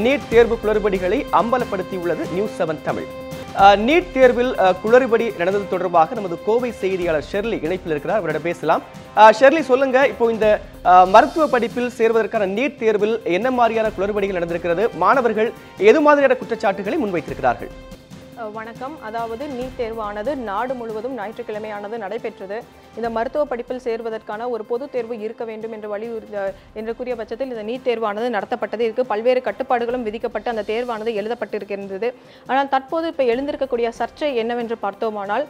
NEET தேர்வு குளறுபடிகளை அம்பலப்படுத்தியுள்ளது news 7 Tamil. NEET தேர்வில் குளறுபடி நடந்தது தொடர்பாக நமது கோவை செய்தியாளர் ஷெர்லி இணைப்பில் இருக்கிறார். அவரிடம் பேசலாம். ஷெர்லி, சொல்லுங்க, இப்போ இந்த மருத்துவ படிப்பில் சேர்வதற்கான நீட் தேர்வில் என்ன மாதிரியான குளறுபடிகள் நடந்திருக்கிறது? மாணவர்கள் எது மாதிரியான குற்றச்சாட்டுகளை முன்வைத்திருக்கிறார்கள்? வணக்கம். அதாவது நீட் தேர்வானது நாடு முழுவதும் ஞாயிற்றுக்கிழமையானது நடைபெற்றது. இந்த மருத்துவ படிப்பில் சேர்வதற்கான ஒரு பொது தேர்வு இருக்க வேண்டும் என்று கூறிய பட்சத்தில் இந்த நீட் தேர்வானது நடத்தப்பட்டது. இதுக்கு பல்வேறு கட்டுப்பாடுகளும் விதிக்கப்பட்டு அந்த தேர்வானது எழுதப்பட்டிருக்கின்றது. ஆனால் தற்போது இப்போ எழுந்திருக்கக்கூடிய சர்ச்சை என்னவென்று பார்த்தோமானால்,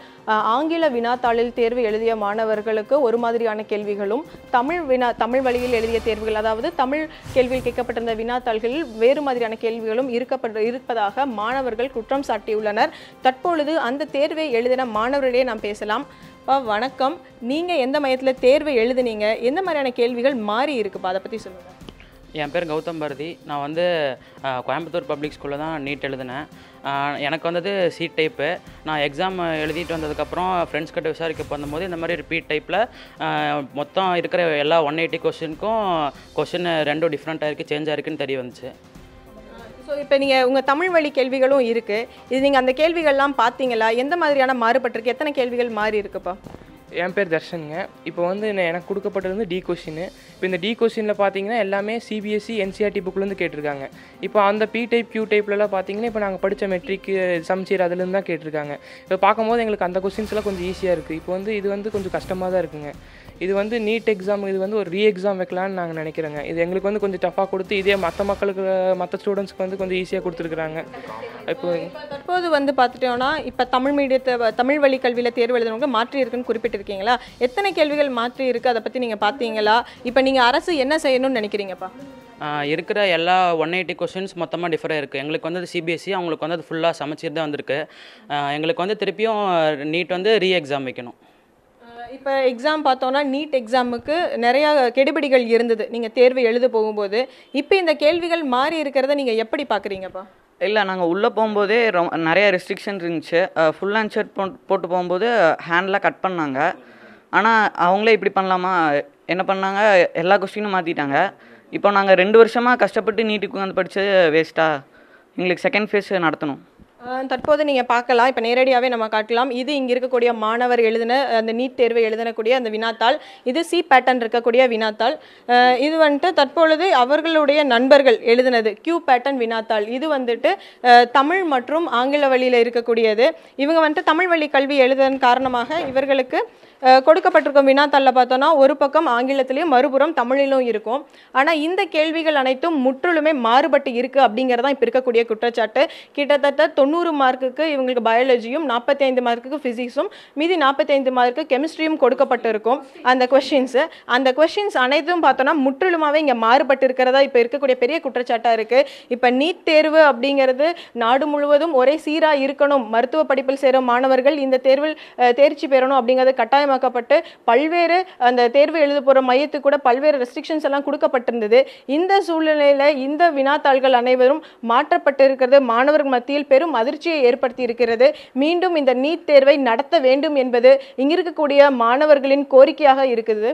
ஆங்கில வினாத்தாளில் தேர்வு எழுதிய மாணவர்களுக்கு ஒரு மாதிரியான கேள்விகளும், தமிழ் வழியில் எழுதிய தேர்வுகள், அதாவது தமிழ் கேள்வியில் கேட்கப்பட்டிருந்த வினாத்தாள்களில் வேறு மாதிரியான கேள்விகளும் இருப்பதாக மாணவர்கள் குற்றம் சாட்டியுள்ளனர். தற்பொழுது அந்த தேர்வை எழுதின மாணவர்களே நாம் பேசலாம். வணக்கம். நீங்க எந்த மையத்தில் தேர்வை எழுதுனீங்க? எந்த மாதிரியான கேள்விகள் மாறி இருக்குப்பா, அதை பற்றி சொல்லுங்க. என் பேர் கௌதம் பாரதி. நான் வந்து கோயம்புத்தூர் பப்ளிக் ஸ்கூலில் தான் நீட் எழுதினேன். எனக்கு வந்தது சி டைப்பு. நான் எக்ஸாம் எழுதிட்டு வந்ததுக்கப்புறம் ஃப்ரெண்ட்ஸ் கிட்ட விசாரிக்க பண்ணும்போது இந்த மாதிரி ரிப்பீட் டைப்பில் மொத்தம் இருக்கிற எல்லா 180 கொஸ்டினுக்கும் கொஸ்டின் ரெண்டும் டிஃப்ரெண்ட்டாக இருக்குது, சேஞ்ச் ஆகிருக்குன்னு தெரிய வந்துச்சு. ஸோ இப்போ நீங்கள் உங்கள் தமிழ் வழி கேள்விகளும் இருக்குது. இது நீங்கள் அந்த கேள்விகள்லாம் பார்த்தீங்களா? எந்த மாதிரியான மாறுபட்டிருக்கு? எத்தனை கேள்விகள் மாறி இருக்குப்பா? என் பேர் தர்ஷனுங்க. இப்போ வந்து எனக்கு கொடுக்கப்பட்டது வந்து டி கொஸ்டின். இப்போ இந்த டி கொஸ்டினில் பார்த்தீங்கன்னா எல்லாமே சிபிஎஸ்சி என்சிஆர்டி புக்லேருந்து கேட்டிருக்காங்க. இப்போ அந்த பி டைப் கியூ டைப்லலாம் பார்த்தீங்கன்னா இப்போ நாங்கள் படித்த மெட்ரிக்கு சம்சீர் அதுலேருந்து தான் கேட்டிருக்காங்க. இப்போ பார்க்கும்போது எங்களுக்கு அந்த கொஸ்டின்ஸ்லாம் கொஞ்சம் ஈஸியாக இருக்குது. இப்போ வந்து இது வந்து கொஞ்சம் கஷ்டமாக தான் இருக்குங்க. இது வந்து நீட் எக்ஸாம், இது வந்து ஒரு எக்ஸாம் வைக்கலான்னு நாங்கள் நினைக்கிறோங்க. இது எங்களுக்கு வந்து கொஞ்சம் டஃபாக கொடுத்து இதே மற்ற ஸ்டூடெண்ட்ஸ்க்கு வந்து கொஞ்சம் ஈஸியாக கொடுத்துருக்குறாங்க. இப்போ தற்போது வந்து பார்த்துட்டோன்னா, இப்போ தமிழ் வழி கல்வியில் தேர்வு எழுதுனவங்க மாற்றி இருக்குன்னு குறிப்பிட்டிருக்கீங்களா? எத்தனை கேள்விகள் மாற்றி இருக்குது, அதை பற்றி நீங்கள் பார்த்தீங்களா? இப்போ நீங்கள் அரசு என்ன செய்யணும்னு நினைக்கிறீங்கப்பா? இருக்கிற எல்லா 180 கொஸ்டின்ஸ் மொத்தமாக டிஃபராக இருக்குது. எங்களுக்கு வந்து சிபிஎஸ்சி, அவங்களுக்கு வந்து அது ஃபுல்லாக சமைச்சீர் தான் வந்திருக்கு. எங்களுக்கு வந்து திருப்பியும் நீட் வந்து எக்ஸாம் வைக்கணும். இப்போ எக்ஸாம் பார்த்தோன்னா, நீட் எக்ஸாமுக்கு நிறையா கெடுபிடிகள் இருந்தது நீங்கள் தேர்வு எழுத போகும்போது. இப்போ இந்த கேள்விகள் மாறி இருக்கிறத நீங்கள் எப்படி பார்க்குறீங்கப்பா? இல்லை, நாங்கள் உள்ளே போகும்போதே நிறைய ரெஸ்ட்ரிக்ஷன் இருந்துச்சு. ஃபுல் ஹேண்ட் ஷர்ட் போட்டு போகும்போது ஹேண்ட்லாம் கட் பண்ணாங்க. ஆனால் அவங்களே இப்படி பண்ணலாமா, என்ன பண்ணாங்க, எல்லா கொஸ்டினும் மாற்றிட்டாங்க. இப்போ நாங்கள் 2 வருஷமாக கஷ்டப்பட்டு நீட்டுக்கு வந்து படித்தது வேஸ்ட்டாக? எங்களுக்கு செகண்ட் ஃபேஸ் நடத்தணும். தற்போது நீங்கள் பார்க்கலாம், இப்போ நேரடியாகவே நம்ம காட்டலாம். இது இங்கே இருக்கக்கூடிய மாணவர் எழுதின அந்த நீட் தேர்வை எழுதக்கூடிய அந்த வினாத்தாள். இது சி பேட்டர்ன் இருக்கக்கூடிய வினாத்தாள். இது வந்துட்டு தற்பொழுது அவர்களுடைய நண்பர்கள் எழுதினது கியூ பேட்டர்ன் வினாத்தாள். இது வந்துட்டு தமிழ் மற்றும் ஆங்கில வழியில் இருக்கக்கூடியது. இவங்க வந்துட்டு தமிழ் வழி கல்வி எழுதுவதன் காரணமாக இவர்களுக்கு கொடுக்கப்பட்டிருக்கும் வினாத்தாளில் பார்த்தோன்னா ஒரு பக்கம் ஆங்கிலத்திலையும் மறுபுறம் தமிழிலும் இருக்கும். ஆனால் இந்த கேள்விகள் அனைத்தும் முற்றிலுமே மாறுபட்டு இருக்குது அப்படிங்கிறதான் இப்போ இருக்கக்கூடிய குற்றச்சாட்டு. கிட்டத்தட்ட 90 மார்க்குக்கு இவங்களுக்கு பயாலஜியும், 45 மார்க்குக்கு ஃபிசிக்ஸும், மீதி 45 மார்க்கு கெமிஸ்ட்ரியும் கொடுக்கப்பட்டிருக்கும். அந்த கொஷின்ஸ் அனைத்தும் பார்த்தோன்னா முற்றிலுமாகவே இங்கே மாறுபட்டு இருக்கிறதா இப்போ இருக்கக்கூடிய பெரிய குற்றச்சாட்டாக இருக்குது. இப்போ நீட் தேர்வு அப்படிங்கிறது நாடு முழுவதும் ஒரே சீராக இருக்கணும், மருத்துவ படிப்பில் சேரும் மாணவர்கள் இந்த தேர்வில் தேர்ச்சி பெறணும் அப்படிங்கிறது கட்டாயம் மாக்கப்பட்டு பல்வேறு அந்த தேர்வு எழுத போகிற மையத்துக்கு கூட பல்வேறு ரெஸ்ட்ரிக்ஷன்ஸ் எல்லாம் கொடுக்கப்பட்டிருந்தது. இந்த சூழ்நிலையில் இந்த வினாத்தாள்கள் அனைவரும் மாற்றப்பட்டிருக்கிறது மாணவர்கள் மத்தியில் பெரும் அதிர்ச்சியை ஏற்படுத்தி இருக்கிறது. மீண்டும் இந்த நீட் தேர்வை நடத்த வேண்டும் என்பது இங்க இருக்கக்கூடிய மாணவர்களின் கோரிக்கையாக இருக்குது.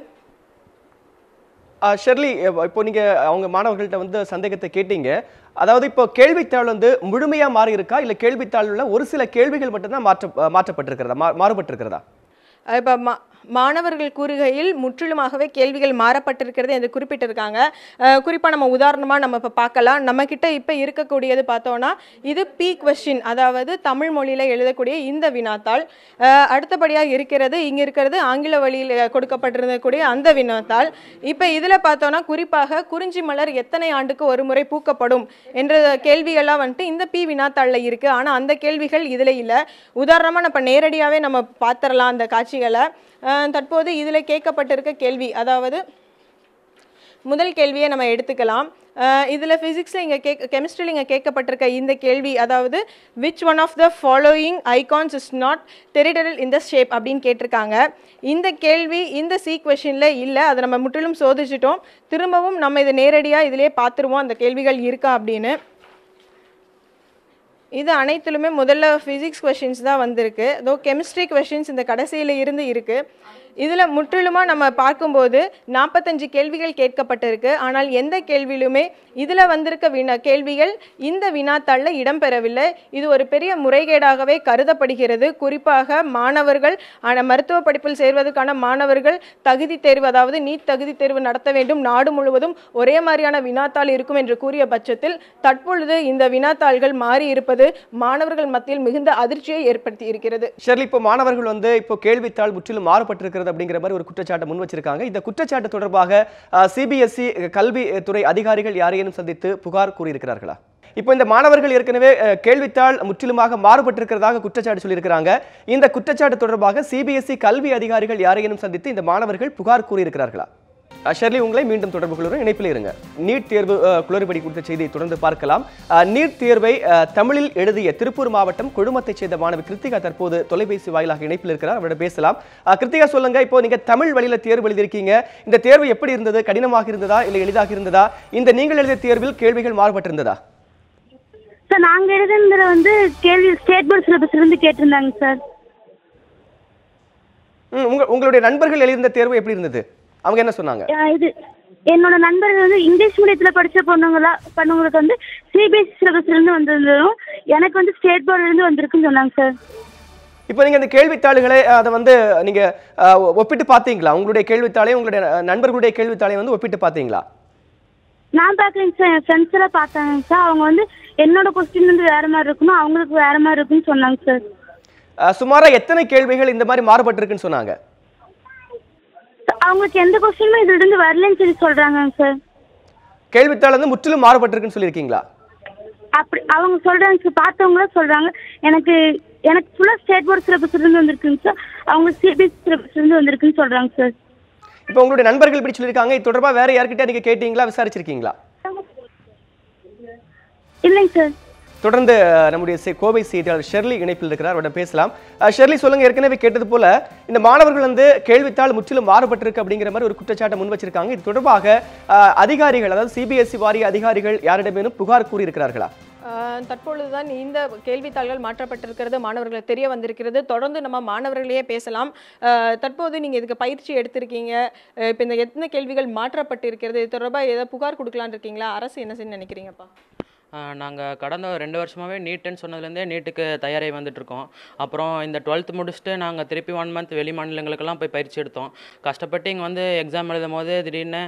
ஷெர்லி, இப்போ நீங்க அவங்க மாணவர்கள்ட்ட வந்து சந்தேகத்தை கேட்டீங்க. அதாவது இப்போ கேள்வித்தாள் வந்து முழுமையா மாறி இருக்கா, இல்ல கேள்வித்தாள் ஒரு சில கேள்விகள் மட்டும்தான் மாற்றப்பட்டிருக்கிறதா, மாறுபட்டிருக்கிறதா? இப்போ மாணவர்கள் கூறுகையில் முற்றிலுமாகவே கேள்விகள் மாறப்பட்டிருக்கிறது என்று குறிப்பிட்டிருக்காங்க. குறிப்பாக நம்ம உதாரணமாக நம்ம இப்போ பார்க்கலாம். நம்மக்கிட்ட இப்போ இருக்கக்கூடியது பார்த்தோன்னா, இது பி கொஸ்டின், அதாவது தமிழ் மொழியில் எழுதக்கூடிய இந்த வினாத்தாள். அடுத்தபடியாக இங்கே இருக்கிறது ஆங்கில வழியில் கொடுக்கப்பட்டிருக்கக்கூடிய அந்த வினாத்தாள். இப்போ இதில் பார்த்தோன்னா குறிப்பாக குறிஞ்சி மலர் எத்தனை ஆண்டுக்கு ஒரு முறை பூக்கப்படும் என்ற கேள்விகள்லாம் வந்துட்டு இந்த பி வினாத்தாளில் இருக்குது. ஆனால் அந்த கேள்விகள் இதில் இல்லை. உதாரணமாக நம்ம நேரடியாகவே நம்ம பார்த்துடலாம் அந்த காட்சிகளை. தற்போது இதில் கேட்கப்பட்டிருக்க கேள்வி, அதாவது முதல் கேள்வியை நம்ம எடுத்துக்கலாம். இதில் ஃபிசிக்ஸில் கெமிஸ்ட்ரியில் இங்கே கேட்கப்பட்டிருக்க இந்த கேள்வி, அதாவது which one of the following icons is not territorial in the shape அப்படின்னு கேட்டிருக்காங்க. இந்த கேள்வி இந்த சி கொஷனில் இல்லை, அதை நம்ம முற்றிலும் சோதிச்சிட்டோம். திரும்பவும் நம்ம இதை நேரடியாக இதிலே பார்த்துருவோம் அந்த கேள்விகள் இருக்கா அப்படின்னு. இது அனைத்திலுமே முதல்ல ஃபிசிக்ஸ் கொஷின்ஸ் தான் வந்திருக்கு. கெமிஸ்ட்ரி கொஷின்ஸ் இந்த கடைசியில் இருந்து இருக்குது. இதில் முற்றிலுமாக நம்ம பார்க்கும்போது 45 கேள்விகள் கேட்கப்பட்டிருக்கு. ஆனால் எந்த கேள்வியிலுமே இதில் வந்திருக்க கேள்விகள் இந்த வினாத்தாளில் இடம்பெறவில்லை. இது ஒரு பெரிய முறைகேடாகவே கருதப்படுகிறது. குறிப்பாக மாணவர்கள் மருத்துவ படிப்பில் சேர்வதற்கான மாணவர்கள் தகுதி தேர்வு, அதாவது நீட் தகுதி தேர்வு நடத்த வேண்டும், நாடு முழுவதும் ஒரே மாதிரியான வினாத்தாள் இருக்கும் என்று கூறிய பட்சத்தில் தற்பொழுது இந்த வினாத்தாள்கள் மாறி இருப்பது மாணவர்கள் மத்தியில் மிகுந்த அதிர்ச்சியை ஏற்படுத்தி இருக்கிறது. ஷெர்லி, இப்போ மாணவர்கள் இப்போ கேள்வித்தாள் முற்றிலும் மாறுபட்டிருக்கிறது அப்படிங்கிற மாதிரி ஒரு குற்றச்சாட்டை முன் வச்சிருக்காங்க. இந்த குற்றச்சாட்டு தொடர்பாக சிபிஎஸ்இ கல்வித்துறை அதிகாரிகள் யாரையும் சந்தித்து புகார் கூறியிருக்கிறார்களா? இப்போ இந்த மாணவர்கள் ஏற்கனவே கேள்வித்தாள் முற்றிலுமாக மாறுபட்டிருக்கிறதாக குற்றச்சாட்டு சொல்லியிருக்கிறாங்க. இந்த குற்றச்சாட்டு தொடர்பாக சிபிஎஸ்இ கல்வி அதிகாரிகள் யாரையும் சந்தித்து இந்த மாணவர்கள் புகார் கூறியிருக்கிறார்களா? ஷெர்லி, உங்களை மீண்டும் தொடர்பு கொள்கிறோம், இணைப்பில் இருங்க. நீட் தேர்வு குளறுபடி குறித்த செய்தியை தொடர்ந்து பார்க்கலாம். நீட் தேர்வை தமிழில் எழுதிய திருப்பூர் மாவட்டம் கொழுமத்தைச் சேர்ந்த மாணவி கிருத்திகா தற்போது தொலைபேசி வாயிலாக இணைப்பில் இருக்கிறார். அவரிடம் பேசலாம். கிருத்திகா, சொல்லுங்க, இப்போ நீங்க தமிழ் வழியில தேர்வு எழுதியிருக்கீங்க. இந்த தேர்வு எப்படி இருந்தது? கடினமாக இருந்ததா இல்லை எளிதாக இருந்ததா? இந்த நீங்கள் எழுதிய தேர்வில் கேள்விகள் மாறுபட்டிருந்ததா? சார், நாங்க எழுதுனதுல கேள்வி ஸ்டேட் போர்டு சிலபஸ்ல இருந்து கேட்டிருந்தாங்க சார். உங்களுடைய நண்பர்கள் எழுதிய தேர்வு எப்படி இருந்தது? அவங்க என்ன சொன்னாங்க? இது என்னோட நண்பர்கள் இங்கிலீஷ் மீடியத்துல படிச்ச பொண்ணுங்களுக்கு சிபிஎஸ்இ சிலபஸ்ல இருந்து வந்திருந்ததும் எனக்கு ஸ்டேட் போர்டுல இருந்து வந்திருக்குன்னு சொன்னாங்க சார். இப்போ நீங்க இந்த கேள்வித்தாள்களை அதை நீங்க ஒப்பிட்டு பார்த்தீங்களா? உங்களுடைய கேள்வித்தாளையும் உங்களுடைய நண்பர்களுடைய கேள்வித்தாளையும் ஒப்பிட்டு பார்த்தீங்களா? நான் பார்க்கலைங்க சார், என் ஃப்ரெண்ட்ஸ் எல்லாம் பார்த்தாங்க சார். அவங்க என்னோட கொஸ்டின் வேற மாதிரி இருக்கணும், அவங்களுக்கு வேற மாதிரி இருக்குன்னு சொன்னாங்க சார். சுமாரா எத்தனை கேள்விகள் இந்த மாதிரி மாறுபட்டிருக்குன்னு சொன்னாங்க? அவங்களுக்கு எந்த கொஸ்டினுமே இதுல இருந்து வரலன்னு சொல்லி சொல்றாங்க சார். கேள்வித்தாள் முற்றிலும் மாறுபட்டிருக்குன்னு சொல்லியிருக்கீங்களா? அப்படி அவங்க சொல்றாங்க சார், பார்த்தவங்களும் சொல்றாங்க. எனக்கு ஃபுல்லா ஸ்டேட் போர்டு சிலபஸ்ல இருந்து வந்திருக்குங்க சார், அவங்க சிபிஎஸ்இ சிலபஸ்ல இருந்து வந்திருக்குன்னு சொல்றாங்க சார். இப்போ உங்களுடைய நண்பர்கள் இப்படி சொல்லியிருக்காங்க, இது தொடர்பாக வேற யார்கிட்ட நீங்க கேட்டீங்களா, விசாரிச்சிருக்கீங்களா? இல்லைங்க சார். தொடர்ந்து நம்முடைய கோவை செய்தியாளர் ஷெர்லி இணைப்பில் இருக்கிறார், அவரிடம் பேசலாம். ஷெர்லி, சொல்லுங்க, ஏற்கனவே கேட்டது போல இந்த மாணவர்கள் கேள்வித்தாள் முற்றிலும் மாறுபட்டிருக்கு அப்படிங்கிற மாதிரி ஒரு குற்றச்சாட்டை முன் வச்சிருக்காங்க. இது தொடர்பாக அதிகாரிகள், அதாவது சிபிஎஸ்இ வாரிய அதிகாரிகள் யாரிடமேனும் புகார் கூறியிருக்கிறார்களா? தற்பொழுதுதான் இந்த கேள்வித்தாள்கள் மாற்றப்பட்டிருக்கிறது மாணவர்களுக்கு தெரிய வந்திருக்கிறது. தொடர்ந்து நம்ம மாணவர்களையே பேசலாம். தற்போது நீங்கள் இதுக்கு பயிற்சி எடுத்திருக்கீங்க, இப்போ இந்த எத்தனை கேள்விகள் மாற்றப்பட்டிருக்கிறது, இது தொடர்பாக ஏதாவது புகார் கொடுக்கலான்னு இருக்கீங்களா? அரசு என்ன செய்யணும்னு நினைக்கிறீங்கப்பா? நாங்கள் கடந்த 2 வருஷமாகவே நீட்டுன்னு சொன்னதுலேருந்தே நீட்டுக்கு தயாராகி வந்துட்டுருக்கோம். அப்புறம் இந்த 12th முடிச்சுட்டு நாங்கள் திருப்பி 1 month வெளி மாநிலங்களுக்கெல்லாம் போய் பயிற்சி எடுத்தோம். கஷ்டப்பட்டு இங்கே எக்ஸாம் எழுதும் போது திடீர்னு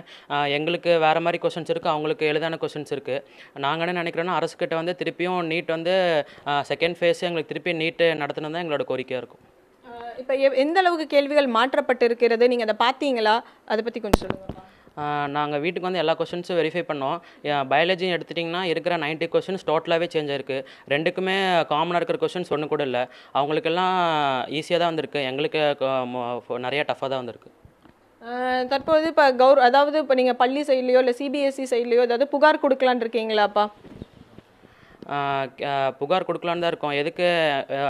எங்களுக்கு வேறு மாதிரி கொஷின்ஸ் இருக்குது, அவங்களுக்கு எளிதான கொஷின்ஸ் இருக்குது. நாங்கள் என்ன நினைக்கிறோன்னா, அரசுக்கிட்ட திருப்பியும் நீட் செகண்ட் ஃபேஸ் எங்களுக்கு திருப்பி நீட்டு நடத்தினது தான் எங்களோட கோரிக்கையாக இருக்கும். இப்போ எந்த அளவுக்கு கேள்விகள் மாற்றப்பட்டு இருக்கிறது, நீங்கள் அதை பார்த்தீங்களா? அதை பற்றி கொஞ்சம் சொல்லுங்கள். நாங்கள் வீட்டுக்கு எல்லா கொஷின்ஸும் வெரிஃபை பண்ணோம். பயாலஜி எடுத்துட்டிங்கன்னா இருக்கிற 90 கொஷின்ஸ் டோட்டலாகவே சேஞ்ச் ஆயிருக்கு. ரெண்டுக்குமே காமனாக இருக்கிற கொஷின்ஸ் ஒன்று கூட இல்லை. அவங்களுக்கெல்லாம் ஈஸியாக தான் வந்திருக்கு, எங்களுக்கு நிறைய டஃப்பாக தான் வந்திருக்கு. தற்போது இப்போ அதாவது இப்போ நீங்கள் பள்ளி சைட்லையோ இல்லை சிபிஎஸ்இ சைட்லையோ ஏதாவது புகார் கொடுக்கலான் இருக்கீங்களாப்பா? புகார் கொடுக்கலான்னு தான் இருக்கோம். எதுக்கு,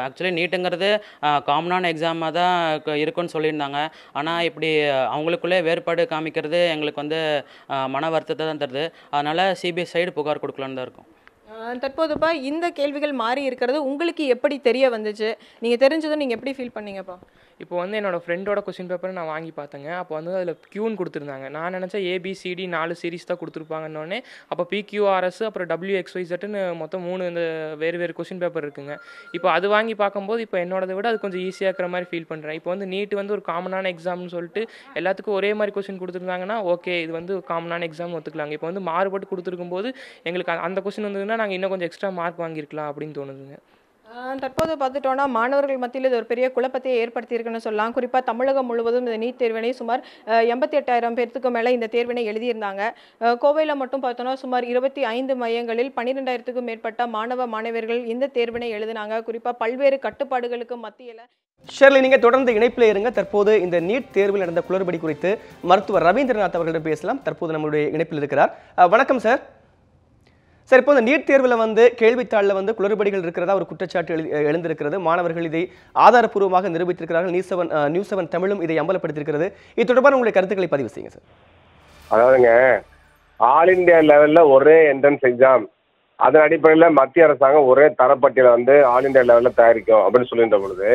ஆக்சுவலி நீட்டுங்கிறது காமனான எக்ஸாமாக தான் இருக்குன்னு சொல்லியிருந்தாங்க. ஆனால் இப்படி அவங்களுக்குள்ளே வேறுபாடு காமிக்கிறது எங்களுக்கு மன வருத்தத்தை தான் தருது. அதனால் சிபிஎஸ் சைடு புகார் கொடுக்கலான்னு தான் இருக்கும். தற்போதுப்பா இந்த கேள்விகள் மாறி இருக்கிறது உங்களுக்கு எப்படி தெரிய வந்துச்சு? நீங்கள் தெரிஞ்சதும் நீங்கள் எப்படி ஃபீல் பண்ணீங்கப்பா? இப்போ என்னோடய ஃப்ரெண்டோட கொஸ்டின் பேப்பரை நான் வாங்கி பார்த்தேங்க. அப்போ அதில் க்யூன்னு கொடுத்துருந்தாங்க. நான் நினச்சேன் ஏபிசிடி 4 சீரீஸ் தான் கொடுத்துருப்பாங்கன்னொடனே, அப்போ பிக்யூஆர்எஸ் அப்புறம் WXYZன்னு மொத்தம் 3 இந்த வேறு கொஸ்டின் பேப்பர் இருக்குங்க. இப்போ அது வாங்கி பார்க்கும்போது இப்போ என்னோடதை விட அது கொஞ்சம் ஈஸியாக இருக்கிற மாதிரி ஃபீல் பண்ணுறேன். இப்போ நீட் ஒரு காமனான எக்ஸாம்னு சொல்லிட்டு எல்லாத்துக்கும் ஒரே மாதிரி கொஸ்டின் கொடுத்துருந்தாங்கன்னா ஓகே, இது காமனான எக்ஸாம் ஒத்துக்கலாங்க. இப்போ மாறுபட்டு கொடுத்துருக்கும் போது எங்களுக்கு அந்த கொஸ்டின் வந்ததுன்னா நாங்கள் இன்னும் கொஞ்சம் எக்ஸ்ட்ரா மார்க் வாங்கியிருக்கலாம் அப்படின்னு தோணுதுங்க. தற்போது பார்த்துட்டோன்னா மாணவர்கள் மத்தியில் இது ஒரு பெரிய குழப்பத்தை ஏற்படுத்தியிருக்குன்னு சொல்லலாம். குறிப்பாக தமிழகம் முழுவதும் இந்த நீட் தேர்வினை சுமார் 88,000 பேர்த்துக்கு மேலே இந்த தேர்வினை எழுதியிருந்தாங்க. கோவையில் மட்டும் பார்த்தோன்னா சுமார் 25 மையங்களில் 12,000க்கும் மேற்பட்ட மாணவ மாணவியர்கள் இந்த தேர்வினை எழுதினாங்க. குறிப்பாக பல்வேறு கட்டுப்பாடுகளுக்கு மத்தியில். ஷெர்லி, நீங்க தொடர்ந்து இணைப்பில் இருங்க. தற்போது இந்த நீட் தேர்வில் நடந்த குளறுபடி குறித்து மருத்துவர் ரவீந்திரநாத் அவர்களிடம் பேசலாம். தற்போது நம்முடைய இணைப்பில் இருக்கிறார். வணக்கம் சார். சார், இப்போ இந்த நீட் தேர்வில் கேள்வித்தாளில் குளறுபடிகள் இருக்கிறதா ஒரு குற்றச்சாட்டு எழுந்திருக்கிறது. மாணவர்கள் இதை ஆதாரப்பூர்வமாக நிரூபித்திருக்கிறார்கள். நியூஸ் 7 தமிழும் இதை அம்பலப்படுத்தியிருக்கிறது. இது தொடர்பான உங்களுடைய கருத்துக்களை பதிவு செய்யுங்க சார். அதாவதுங்க, ஆல் இண்டியா லெவலில் ஒரே என்ட்ரன்ஸ் எக்ஸாம், அதன் அடிப்படையில் மத்திய அரசாங்கம் ஒரே தரப்பட்டியலை ஆல் இண்டியா லெவலில் தயாரிக்கும் அப்படின்னு சொல்லின்ற பொழுது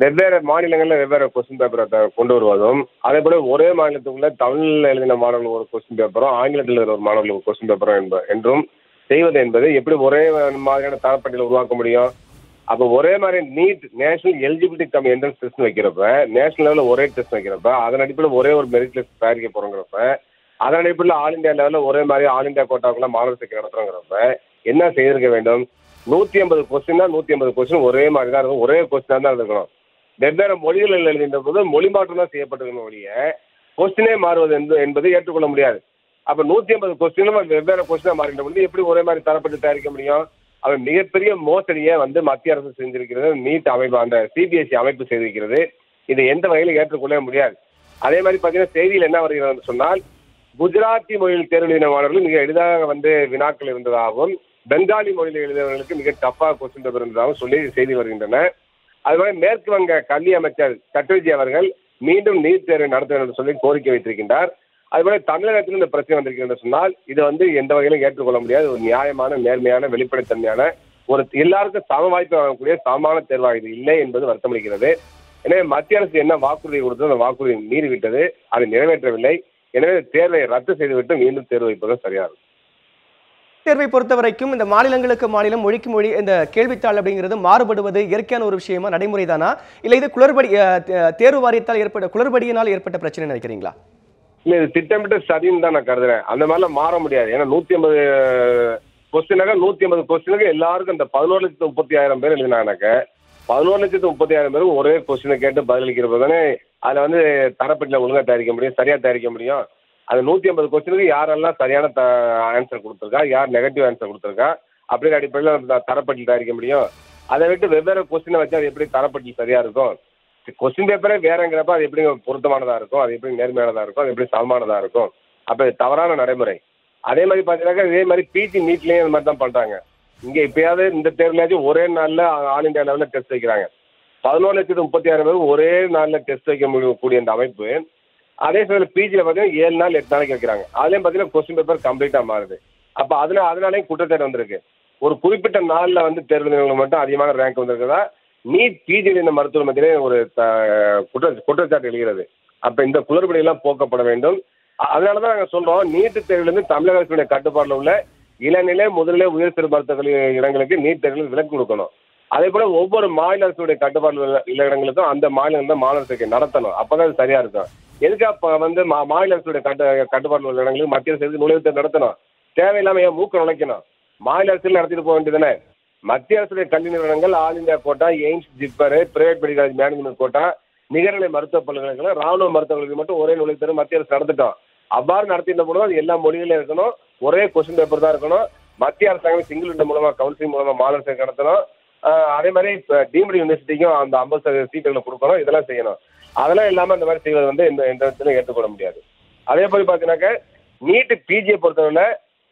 வெவ்வேறு மாநிலங்களில் வெவ்வேறு கொஸ்டின் பேப்பரை கொண்டு வருவதும், அதே போல ஒரே மாநிலத்துக்குள்ள தமிழில் எழுதின மாணவர்கள் ஒரு கொஸ்டின் பேப்பரும் ஆங்கிலத்தில் எழுதின ஒரு மாணவர்கள் ஒரு கொஸ்டின் பேப்பரும் என்றும் செய்வது என்பது எப்படி ஒரே மாதிரியான தரப்பட்டியலை உருவாக்க முடியும்? அப்போ ஒரே மாதிரி NEET national eligibility cum entrance test வைக்கிறப்ப, நேஷனல் லெவலில் ஒரே டெஸ்ட் வைக்கிறப்ப, அதன் அடிப்படையில் ஒரே ஒரு மெரிட் லிஸ்ட் தயாரிக்க போகிறோங்கிறப்ப, அதன் அடிப்படையில் ஆல் இந்தியா லெவலில் ஒரே மாதிரி ஆல் இந்தியா கோட்டாக்குள்ள மாணவர் சேர்க்கை நடத்துகிறோங்கிறப்ப என்ன செய்திருக்க வேண்டும்? 150 கொஸ்டின் தான் 150 கொஸ்டின் ஒரே மாதிரி தான் இருக்கும், ஒரே கொஸ்டினாக தான் இருக்கணும். வெவ்வேறு மொழிகளில் எழுதுகின்ற போது மொழி மாற்றம் தான் செய்யப்பட்டிருக்கணும் ஒழிய கொஸ்டினே மாறுவது என்பது ஏற்றுக்கொள்ள முடியாது. அப்போ 150 கொஸ்டினும் வெவ்வேறு கொஸ்டினாக மாறுகின்ற பொழுது எப்படி ஒரே மாதிரி தரப்பட்டு தயாரிக்க முடியும்? அவர் மிகப்பெரிய மோசடியை மத்திய அரசு செஞ்சிருக்கிறது, நீட் அமைப்பு அந்த சிபிஎஸ்இ அமைப்பு செய்திருக்கிறது. இதை எந்த வகையில் ஏற்றுக்கொள்ள முடியாது. அதே மாதிரி பார்த்தீங்கன்னா செய்தியில் என்ன வருகிறது சொன்னால், குஜராத்தி மொழியில் தேர்வு எழுதின மாணவர்கள் மிக எளிதாக வினாக்கள் இருந்ததாகவும், பெங்காலி மொழியில் எழுதியவர்களுக்கு மிக டஃப்பாக கொஸ்டின் பேப்பர் இருந்ததாகவும் சொல்லி செய்தி வருகின்றன. அதுபோல மேற்கு வங்க கல்வி அமைச்சர் சட்டர்ஜி அவர்கள் மீண்டும் நீட் தேர்வை நடத்த வேண்டும் என்று சொல்லி கோரிக்கை வைத்திருக்கின்றார். அதுபோல தமிழகத்தில் இந்த பிரச்சனை வந்திருக்கிறது சொன்னால் இது எந்த வகையிலும் ஏற்றுக்கொள்ள முடியாது. ஒரு நியாயமான, நேர்மையான, வெளிப்படைத்தன்மையான, ஒரு எல்லாருக்கும் சம வாய்ப்பு வழங்கக்கூடிய சமமான தேர்வாக இது இல்லை என்பது வருத்தமளிக்கிறது. எனவே மத்திய அரசு என்ன வாக்குறுதி கொடுத்தது அந்த வாக்குறுதியை மீறிவிட்டது, அதை நிறைவேற்றவில்லை. எனவே தேர்வை ரத்து செய்துவிட்டு மீண்டும் தேர்வு வைப்பது சரியாகும். தேர்வை பொறுத்த வரைக்கும் இந்த மாநிலங்களுக்கு மாநிலம், மொழிக்கு மொழி இந்த கேள்வித்தாள் அப்படிங்கிறது மாறுபடுவது இயற்கையான ஒரு விஷயமா, நடைமுறை தானா, இல்லை இது குளறுபடி தேர்வு வாரியத்தால் ஏற்பட்ட குளறுபடியினால் ஏற்பட்ட பிரச்சனை நினைக்கிறீங்களா? இல்லை, இது திட்டமிட்ட சதின்னு தான் நான் கருதுறேன். அந்த மாதிரிலாம் மாற முடியாது. ஏன்னா 150 கொஸ்டினாக 150 கொஸ்டினுக்கு எல்லாருக்கும் இந்த 11,30,000 பேர் எழுதினாங்கனாக்க 11,30,000 பேருக்கு ஒரே கொஸ்டினை கேட்டு பதிலளிக்கிறப்ப தானே அதில் தரப்பட்டியலை ஒழுங்காக தயாரிக்க முடியும், சரியாக தயாரிக்க முடியும். அது 150 கொஸ்டினுக்கு யாரெல்லாம் சரியான ஆன்சர் கொடுத்துருக்கா, யார் நெகட்டிவ் ஆன்சர் கொடுத்துருக்கா, அப்படிங்கிற அடிப்படையில் தரப்பட்டியல் தயாரிக்க முடியும். அதை விட்டு வெவ்வேறு கொஸ்டினை வச்சு அது எப்படி தரப்பட்டியல் சரியாக இருக்கும்? கொஸ்டின் பேப்பரே வேறங்கிறப்ப அது எப்படி பொருத்தமானதாக இருக்கும், அது எப்படி நேர்மையானதாக இருக்கும், அது எப்படி சமமானதாக இருக்கும்? அப்போ தவறான நடைமுறை. அதே மாதிரி பார்த்தீங்கன்னாக்கா இதே மாதிரி பிஜி நீட்லேயும் இந்த மாதிரி தான் பண்ணுறாங்க. இங்கே இப்போயாவது இந்த தேர்வுலையாச்சும் ஒரே நாளில் ஆல் இந்தியா லெவலில் டெஸ்ட் வைக்கிறாங்க. 11,30,000 பேருக்கு ஒரே நாளில் டெஸ்ட் வைக்க முடியக்கூடிய இந்த அமைப்பு அதே சமயத்தில் பிஜியில் பார்த்தீங்கன்னா 7 நாள் 8 நாளைக்கு வைக்கிறாங்க. அதுலேயும் பார்த்தீங்கன்னா கொஸ்டின் பேப்பர் கம்ப்ளீட்டாக மாறுது. அப்போ அதனாலேயும் குற்றச்சாட்டு வந்திருக்கு. ஒரு குறிப்பிட்ட நாளில் தேர்வு எழுதினவங்களுக்கு மட்டும் அதிகமான ரேங்க் வந்திருக்குதா, நீட் பிஜி இந்த மருத்துவ மத்தியிலே ஒரு குற்றச்சாட்டு எழுகிறது. அப்போ இந்த குளறுபடியெல்லாம் போக்கப்பட வேண்டும். அதனால தான் நாங்கள் சொல்கிறோம், நீட்டு தேர்விலிருந்து தமிழக அரசுடைய கட்டுப்பாட்டில் உள்ள இளநிலை, முதுநிலை, உயர் சிறு மருத்துவ இடங்களுக்கு நீட் தேர்வில் விலக்கு கொடுக்கணும். அதே போல் ஒவ்வொரு மாநில அரசுடைய கட்டுப்பாட்டில் உள்ள இடங்களுக்கும் அந்த மாநிலம் தான் மாணவர் சேர்க்கை நடத்தணும். அப்போ தான் அது சரியாக இருக்கும். எதுக்காக மாநில அரசுடைய கட்டுப்பாட்டில் உள்ள இடங்களுக்கு மத்திய அரசு நுழைவுத் தேர்வு நடத்தணும்? தேவையில்லாமல் ஏன் மூக்க நுழைக்கணும்? மாநில அரசில் நடத்திட்டு போக வேண்டியதுதானே. மத்திய அரசுடைய கல்வி நிறுவனங்கள் all India quota, AIIMS, JIPMER, private medical college management quota, நிகர்நிலை மருத்துவ பல்கலைக்கழகம், ராணுவ மருத்துவர்களுக்கு மட்டும் ஒரே நுழைவுத் தேர்வு மத்திய அரசு நடத்திட்டோம். அவ்வாறு நடத்தின போது அது எல்லா மொழிகளிலும் இருக்கணும், ஒரே கொஸ்டின் பேப்பர் தான் இருக்கணும். மத்திய அரசாங்கம் சிங்கிள் விண்டோ மூலமாக கவுன்சிலிங் மூலமாக மாணவர் சேர்க்கை நடத்தணும். அதே மாதிரி இப்போ டீம்டு யூனிவர்சிட்டிக்கும் அந்த 50% சீட்டுகளை கொடுக்கணும். இதெல்லாம் செய்யணும். அதெல்லாம் இல்லாமல் இந்த மாதிரி செய்வது எந்த இடத்துலையும் ஏற்றுக்கொள்ள முடியாது. அதே போல் பார்த்தீங்கன்னாக்க நீட்டு பிஜியை பொறுத்தவரை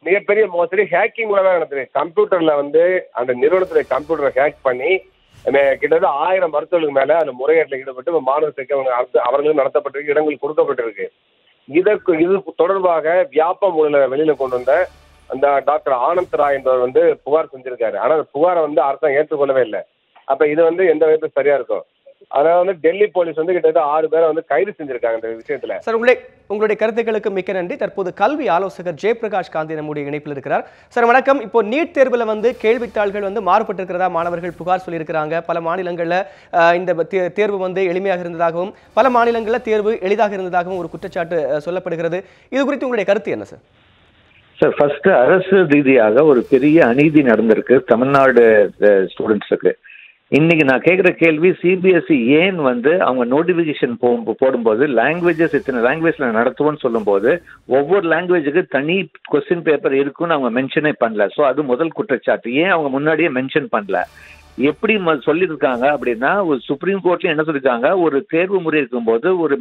மிகப்பெரிய மோசடி ஹேக்கிங் மூலமாக நடத்துது. கம்ப்யூட்டரில் அந்த நிறுவனத்துடைய கம்ப்யூட்டரை ஹேக் பண்ணி கிட்டத்தட்ட 1000 மருத்துவர்களுக்கு மேலே அந்த முறைகேட்டில் ஈடுபட்டு மாணவர் சேர்க்கை அவர்களும் நடத்தப்பட்டிருக்கு, இடங்கள் கொடுக்கப்பட்டிருக்கு. இது தொடர்பாக வியாபம் வெளியில் கொண்டு வந்த அந்த டாக்டர் ஆனந்த் ராய் என்பவர் புகார் செஞ்சிருக்காரு. ஆனால் அந்த புகாரை அரசாங்கம் ஏற்றுக்கொள்ளவே இல்லை. அப்போ இது எந்த விதத்தில் சரியா இருக்கும்? அதனால டெல்லி போலீஸ் கிட்டத்தட்ட 6 பேரை கைது செஞ்சிருக்காங்க இந்த விஷயத்துல. சார், உங்களுடைய கருத்துக்களுக்கு மிக்க நன்றி. தற்போது கல்வி ஆலோசகர் ஜெயபிரகாஷ் காந்தி நம்முடைய இணைப்பில் இருக்கிறார். சார் வணக்கம். இப்போ நீட் தேர்வில் கேள்வித்தாள்கள் மாறுபட்டிருக்கிறதா மாணவர்கள் புகார் சொல்லியிருக்கிறாங்க. பல மாநிலங்களில் இந்த தேர்வு எளிமையாக இருந்ததாகவும் பல மாநிலங்களில் தேர்வு எளிதாக இருந்ததாகவும் ஒரு குற்றச்சாட்டு சொல்லப்படுகிறது. இது குறித்து உங்களுடைய கருத்து என்ன சார்? சார், ஃபர்ஸ்ட் அரசு ரீதியாக ஒரு பெரிய அநீதி நடந்திருக்கு தமிழ்நாடு ஸ்டூடெண்ட்ஸுக்கு. இன்னைக்கு நான் கேட்குற கேள்வி, சிபிஎஸ்இ ஏன் அவங்க நோட்டிஃபிகேஷன் போடும்போது லாங்குவேஜஸ் இத்தனை லாங்குவேஜில் நடத்துவோன்னு சொல்லும்போது ஒவ்வொரு லாங்குவேஜுக்கு தனி கொஸ்டின் பேப்பர் இருக்குன்னு அவங்க மென்ஷனே பண்ணல. ஸோ அது முதல் குற்றச்சாட்டு. ஏன் அவங்க முன்னாடியே மென்ஷன் பண்ணல? எப்படி சொல்லியிருக்காங்க அப்படின்னா, ஒரு சுப்ரீம் கோர்ட்லையும் என்ன சொல்லியிருக்காங்க, ஒரு தேர்வு முறை இருக்கும்போது ஒரு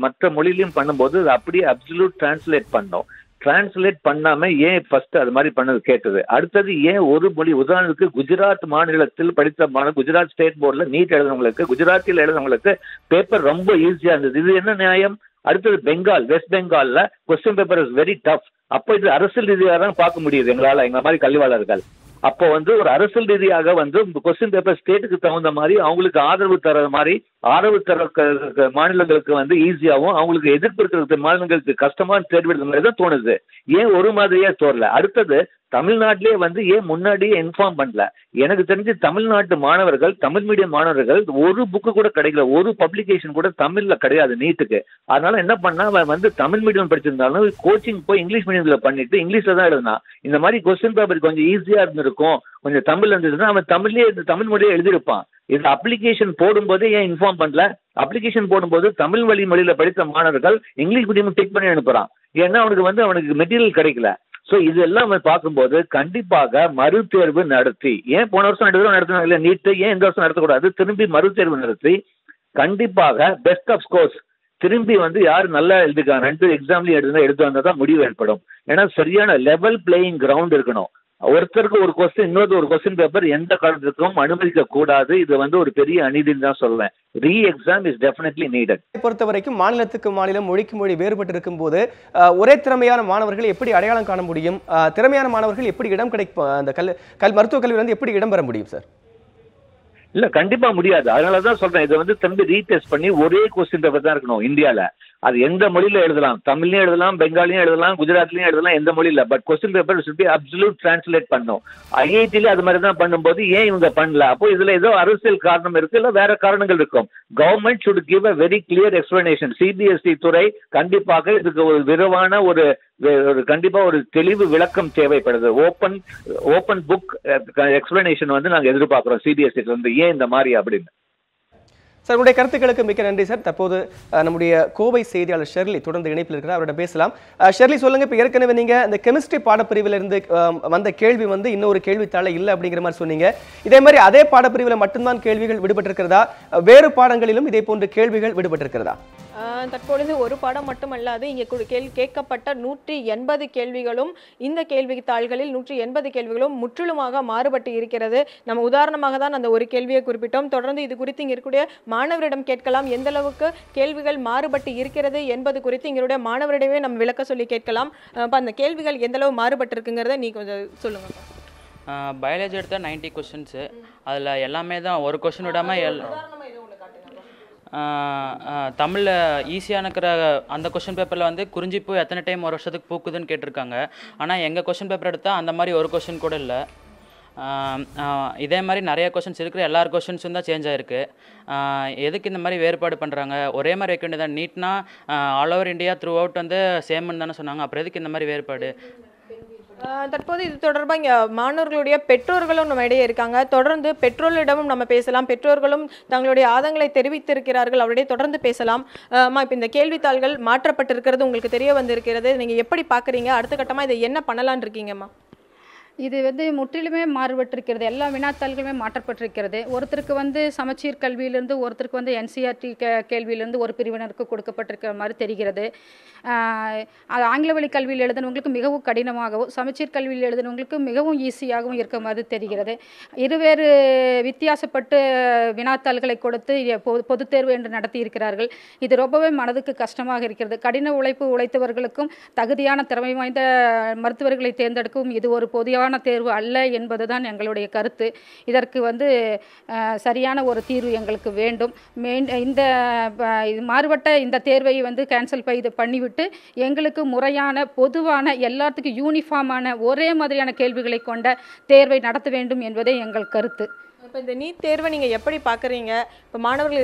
மற்ற மொழியிலையும் பண்ணும்போது அது அப்படியே அப்சல்யூட் டிரான்ஸ்லேட் பண்ணோம். டிரான்ஸ்லேட் பண்ணாம ஏன் ஃபர்ஸ்ட் அது மாதிரி பண்ணது கேட்டது. அடுத்தது ஏன் ஒரு மொழி, உதாரணத்துக்கு குஜராத் மாநிலத்தில் படித்த குஜராத் ஸ்டேட் போர்டில் நீட் எழுதுனவங்களுக்கு, குஜராத்தில் எழுதுனவங்களுக்கு பேப்பர் ரொம்ப ஈஸியா இருந்தது. இது என்ன நியாயம்? அடுத்தது பெங்கால், வெஸ்ட் பெங்கால்ல question paper is very tough. அப்போ இது அரசியல் ரீதியாக தான் பார்க்க முடியுது எங்களால், எங்களை மாதிரி கல்வியாளர்கள். அப்போ வந்து ஒரு அரசியல் ரீதியாக வந்து கொஸ்டின் பேப்பர் ஸ்டேட்டுக்கு தகுந்த மாதிரி அவங்களுக்கு ஆதரவு தர மாதிரி ஆதரவு தர மாநிலங்களுக்கு வந்து ஈஸியாகவும் அவங்களுக்கு எதிர்ப்பு இருக்கிற மாநிலங்களுக்கு கஷ்டமான தேர்வு எடுத்த மாதிரி தான் தோணுது. ஏன் ஒரு மாதிரியே தோறல? அடுத்தது தமிழ்நாட்டிலே வந்து ஏன் முன்னாடியே இன்ஃபார்ம் பண்ணல? எனக்கு தெரிஞ்சு தமிழ்நாட்டு மாணவர்கள், தமிழ் மீடியம் மாணவர்கள் ஒரு புக்கு கூட கிடைக்கல, ஒரு பப்ளிகேஷன் கூட தமிழ்ல கிடையாது நீட்டுக்கு. அதனால என்ன பண்ணா, அவன் வந்து தமிழ் மீடியம் படிச்சிருந்தாலும் கோச்சிங் போய் இங்கிலீஷ் மீடியம்ல பண்ணிட்டு இங்கிலீஷ்ல தான் எழுதினான். இந்த மாதிரி கொஸ்டின் பேப்பர் கொஞ்சம் ஈஸியா இருந்திருக்கும், கொஞ்சம் தமிழ் இருந்ததுன்னா அவன் தமிழ் மொழியை எழுதியிருப்பான். இது அப்ளிகேஷன் போடும்போது ஏன் இன்ஃபார்ம் பண்ணல? அப்ளிகேஷன் போடும்போது தமிழ் வழி மொழியில படித்த மாணவர்கள் இங்கிலீஷ் மீடியம் டிக் பண்ணி அனுப்புறான். ஏன்னா அவனுக்கு மெட்டீரியல் கிடைக்கல. ஸோ இதெல்லாம் பார்க்கும்போது கண்டிப்பாக மறுதேர்வு நடத்தி, ஏன் போன வருஷம் நடத்தினாங்க இல்லை நீட்டு, ஏன் இந்த வருஷம் நடத்தக்கூடாது? திரும்பி மறுதேர்வு நடத்தி கண்டிப்பாக பெஸ்ட் ஆஃப் ஸ்கோர்ஸ் திரும்பி வந்து யார் நல்லா எழுதிருக்காங்க 2 எக்ஸாம்லையும் எடுத்து வந்தால் தான் முடிவு ஏற்படும். ஏன்னா சரியான லெவல் பிளேயிங் கிரவுண்ட் இருக்கணும். ஒருத்தருக்கு ஒரு கொஸ்டின், இன்னொரு ஒரு கொஸ்டின் பேப்பர் எந்த காலத்துக்கும் அனுமதிக்க கூடாது. இது வந்து ஒரு பெரிய அநீதின்னு தான் சொல்லுவேன். Re exam is definitely needed. பொறுத்த வரைக்கும் மாநிலத்துக்கு மாநிலம், மொழிக்கு மொழி வேறுபட்டு இருக்கும் போது ஒரே திறமையான மாணவர்களை எப்படி அடையாளம் காண முடியும்? திறமையான மாணவர்கள் எப்படி இடம் கிடைக்கும்? அந்த மருத்துவக் கல்வியில் வந்து எப்படி இடம் பெற முடியும் சார்? இல்ல கண்டிப்பா முடியாது. அதனாலதான் சொல்றேன், இதை வந்து திரும்பி ரீடெஸ்ட் பண்ணி ஒரே கொஸ்டின் பேப்பர் தான் இருக்கணும் இந்தியால. அது எந்த மொழியில எழுதலாம், தமிழ்லயும் எழுதலாம், பெங்காலியும் எழுதலாம், குஜராத்லயும் எழுதலாம், எந்த மொழியில. But question paper should be absolute translate பண்ணும். ஐஐடில அது மாதிரி தான் பண்ணும்போது ஏன் இவங்க பண்ணல? அப்போ இதுல ஏதோ அரசியல் காரணம் இருக்கு, இல்ல வேற காரணங்கள் இருக்கும். Government should give a very clear explanation. CBSE துறை கண்டிப்பாக இதுக்கு ஒரு விரிவான ஒரு கண்டிப்பா ஒரு தெளிவு விளக்கம் தேவைப்படுது. ஓப்பன் புக் எக்ஸ்பிளனேஷன் வந்து நாங்க எதிர்பார்க்கிறோம் சிபிஎஸ்இ வந்து, ஏன் இந்த மாதிரி அப்படின்னு. சார், உங்களுடைய கருத்துக்களுக்கு மிக்க நன்றி சார். தற்போது நம்முடைய கோவை செய்தியாளர் ஷெர்லி தொடர்ந்து இணைப்பில் இருக்கிறார், அவரிடம் பேசலாம். ஷெர்லி, சொல்லுங்க, இப்போ ஏற்கனவே நீங்க இந்த கெமிஸ்ட்ரி பாடப்பிரிவில் இருந்து வந்த கேள்வி வந்து இன்னொரு கேள்வித்தாள இல்லை அப்படிங்கிற மாதிரி சொன்னீங்க. இதே மாதிரி அதே பாடப்பிரிவில் மட்டும்தான் கேள்விகள் விடுபட்டிருக்கிறதா? வேறு பாடங்களிலும் இதே போன்ற கேள்விகள் விடுபட்டிருக்கிறதா? தற்பொழுது ஒரு பாடம் மட்டுமல்லாது இங்கே கேட்கப்பட்ட 180 கேள்விகளும் இந்த கேள்வித்தாள்களில் 180 கேள்விகளும் முற்றிலுமாக மாறுபட்டு இருக்கிறது. நம்ம உதாரணமாக தான் அந்த ஒரு கேள்வியை குறிப்பிட்டோம். தொடர்ந்து இது குறித்து இங்கே இருக்கக்கூடிய மாணவரிடம் கேட்கலாம், எந்த அளவுக்கு கேள்விகள் மாறுபட்டு இருக்கிறது என்பது குறித்து இங்களுடைய மாணவரிடமே நம்ம விளக்க சொல்லி கேட்கலாம். அப்போ அந்த கேள்விகள் எந்த அளவு மாறுபட்டு இருக்குங்கிறத நீ கொஞ்சம் சொல்லுங்க. பயாலஜி எடுத்தால் 90 கொஸ்டின்ஸு, அதில் எல்லாமே தான் ஒரு கொஸ்டின் விடாமல் தமிழில் ஈஸியாக இருக்கிற அந்த கொஸ்டின் பேப்பரில் வந்து குறிஞ்சிப்பூ எத்தனை டைம் ஒரு வருஷத்துக்கு பூக்குதுன்னு கேட்டிருக்காங்க. ஆனால் எங்கள் கொஸ்டின் பேப்பர் எடுத்தால் அந்த மாதிரி ஒரு கொஸ்டின் கூட இல்லை. இதே மாதிரி நிறைய கொஸ்டின்ஸ் இருக்குது, எல்லார் கொஸ்டின்ஸும் தான் சேஞ்ச் ஆகிருக்கு. எதுக்கு இந்த மாதிரி வேறுபாடு பண்ணுறாங்க? ஒரே மாதிரி வைக்க வேண்டியதான். நீட்னா all over India throughout வந்து சேம்னு தானே சொன்னாங்க, அப்புறம் எதுக்கு இந்த மாதிரி வேறுபாடு? தற்போது இது தொடர்பாக இங்கே மாணவர்களுடைய பெற்றோர்களும் நம்ம இடையே இருக்காங்க. தொடர்ந்து பெற்றோர்களிடமும் நம்ம பேசலாம். பெற்றோர்களும் தங்களுடைய ஆதங்களை தெரிவித்திருக்கிறார்கள், அவருடைய தொடர்ந்து பேசலாம். இப்போ இந்த கேள்வித்தாள்கள் மாற்றப்பட்டிருக்கிறது உங்களுக்கு தெரிய வந்திருக்கிறது, நீங்கள் எப்படி பார்க்குறீங்க? அடுத்த கட்டமாக இதை என்ன பண்ணலான் இருக்கீங்கம்மா? இது வந்து முற்றிலுமே மாறுபட்டிருக்கிறது. எல்லா வினாத்தாள்களுமே மாற்றப்பட்டிருக்கிறது. ஒருத்தருக்கு வந்து சமச்சீர் கல்வியிலிருந்து, ஒருத்தருக்கு வந்து என்சிஆர்டி கேள்வியிலிருந்து ஒரு பிரிவினருக்கு கொடுக்கப்பட்டிருக்கிற மாதிரி தெரிகிறது. அது ஆங்கில வழி கல்வியில் எழுதினவங்களுக்கு மிகவும் கடினமாகவும், சமச்சீர் கல்வியில் எழுதினவங்களுக்கு மிகவும் ஈஸியாகவும் இருக்க மாதிரி தெரிகிறது. இருவேறு வித்தியாசப்பட்டு வினாத்தாள்களை கொடுத்து பொதுத் தேர்வு என்று நடத்தி இருக்கிறார்கள். இது ரொம்பவே மனதுக்கு கஷ்டமாக இருக்கிறது. கடின உழைப்பு உழைத்தவர்களுக்கும் தகுதியான திறமை வாய்ந்த மருத்துவர்களை தேர்ந்தெடுக்கவும் இது ஒரு பொதுவான தேர்வு அல்ல என்பதுதான் எங்களுடைய கருத்து. இதற்கு வந்து சரியான ஒரு தீர்வு எங்களுக்கு வேண்டும். இந்த மாறுபட்ட இந்த தேர்வை வந்து கேன்சல் பண்ணிவிட்டு எங்களுக்கு முறையான பொதுவான எல்லாத்துக்கும் யூனிஃபார்மான ஒரே மாதிரியான கேள்விகளை கொண்ட தேர்வை நடத்த வேண்டும் என்பதே எங்கள் கருத்து. இப்போ இந்த நீட் தேர்வை நீங்கள் எப்படி பார்க்குறீங்க? இப்போ மாணவர்கள்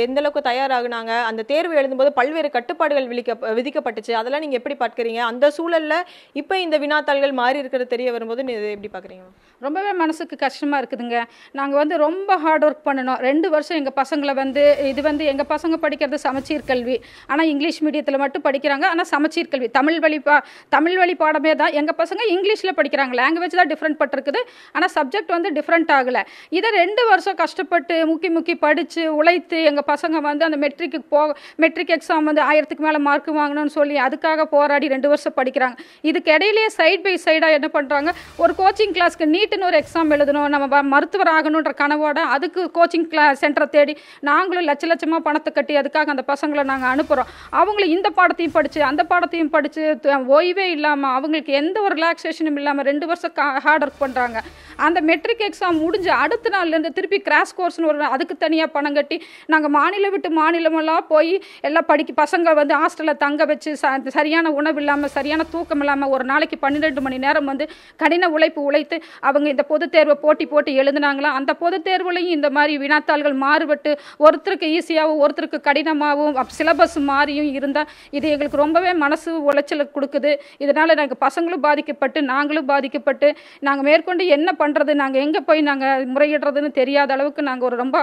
எந்த அளவுக்கு தயாராகுனாங்க? அந்த தேர்வு எழுதும்போது பல்வேறு கட்டுப்பாடுகள் விதிக்கப்பட்டுச்சு, அதெல்லாம் நீங்கள் எப்படி பார்க்குறீங்க? அந்த சூழலில் இப்போ இந்த வினாத்தாள்கள் மாறி இருக்கிறது தெரிய வரும்போது நீங்கள் எப்படி பார்க்குறீங்க? ரொம்பவே மனசுக்கு கஷ்டமாக இருக்குதுங்க. நாங்கள் வந்து ரொம்ப ஹார்ட் ஒர்க் பண்ணணும். 2 வருஷம் எங்கள் பசங்களை வந்து இது வந்து எங்கள் பசங்க படிக்கிறது சமச்சீர் கல்வி, ஆனால் இங்கிலீஷ் மீடியத்தில் மட்டும் படிக்கிறாங்க. ஆனால் சமச்சீர் கல்வி தமிழ் வழி பாடமே தான். எங்கள் பசங்க இங்கிலீஷில் படிக்கிறாங்க, லாங்குவேஜ் தான் டிஃப்ரெண்ட் பட்டிருக்குது, ஆனால் சப்ஜெக்ட் வந்து டிஃப்ரெண்ட் ஆகலை. இதை 2 வருஷம் கஷ்டப்பட்டு முக்கி படித்து உழைத்து எங்கள் பசங்க வந்து அந்த மெட்ரிக் எக்ஸாம் வந்து 1000க்கு மேலே மார்க் வாங்கணும்னு சொல்லி அதுக்காக போராடி 2 வருஷம் படிக்கிறாங்க. இதுக்கு இடையிலேயே சைட் பை சைடாக என்ன பண்ணுறாங்க, ஒரு கோச்சிங் கிளாஸ்க்கு நீட்டுன்னு ஒரு எக்ஸாம் எழுதணும், நம்ம மருத்துவர் ஆகணுன்ற கனவோட அதுக்கு கோச்சிங் சென்டரை தேடி நாங்களும் லட்சமாக பணத்தை கட்டி அதுக்காக அந்த பசங்களை நாங்கள் அனுப்புகிறோம். அவங்களும் இந்த பாடத்தையும் படித்து அந்த பாடத்தையும் படித்து ஓய்வே இல்லாமல் அவங்களுக்கு எந்த ஒரு ரிலாக்ஸேஷனும் இல்லாமல் 2 வருஷம் ஹார்ட் ஒர்க் பண்ணுறாங்க. அந்த மெட்ரிக் எக்ஸாம் முடிஞ்சு அடுத்த நாள்லேருந்து திருப்பி கிராஷ் கோர்ஸ்னு ஒரு அதுக்கு தனியாக பணம் கட்டி நாங்கள் மாநிலம் விட்டு மாநிலமெல்லாம் போய் எல்லாம் பசங்க வந்து ஹாஸ்டலில் தங்க வச்சு சரியான உணவு இல்லாமல் சரியான தூக்கம் இல்லாமல் ஒரு நாளைக்கு 12 மணி நேரம் வந்து கடின உழைத்து அவங்க இந்த பொதுத் தேர்வை போட்டி எழுதுனாங்களாம். அந்த பொதுத் தேர்வுலையும் இந்த மாதிரி வினாத்தாள்கள் மாறுபட்டு ஒருத்தருக்கு ஈஸியாகவும் ஒருத்தருக்கு கடினமாகவும் சிலபஸ் மாறியும் இருந்தால் இது எங்களுக்கு ரொம்பவே மனசு உளைச்சல் கொடுக்குது. இதனால் நாங்கள் பசங்களும் பாதிக்கப்பட்டு நாங்களும் பாதிக்கப்பட்டு நாங்கள் மேற்கொண்டு என்ன பண்ணுறது, நாங்கள் எங்கே போய் நாங்கள் முறையிடுறதுன்னு தெரியாத அளவுக்கு நாங்கள் ஒரு ரொம்ப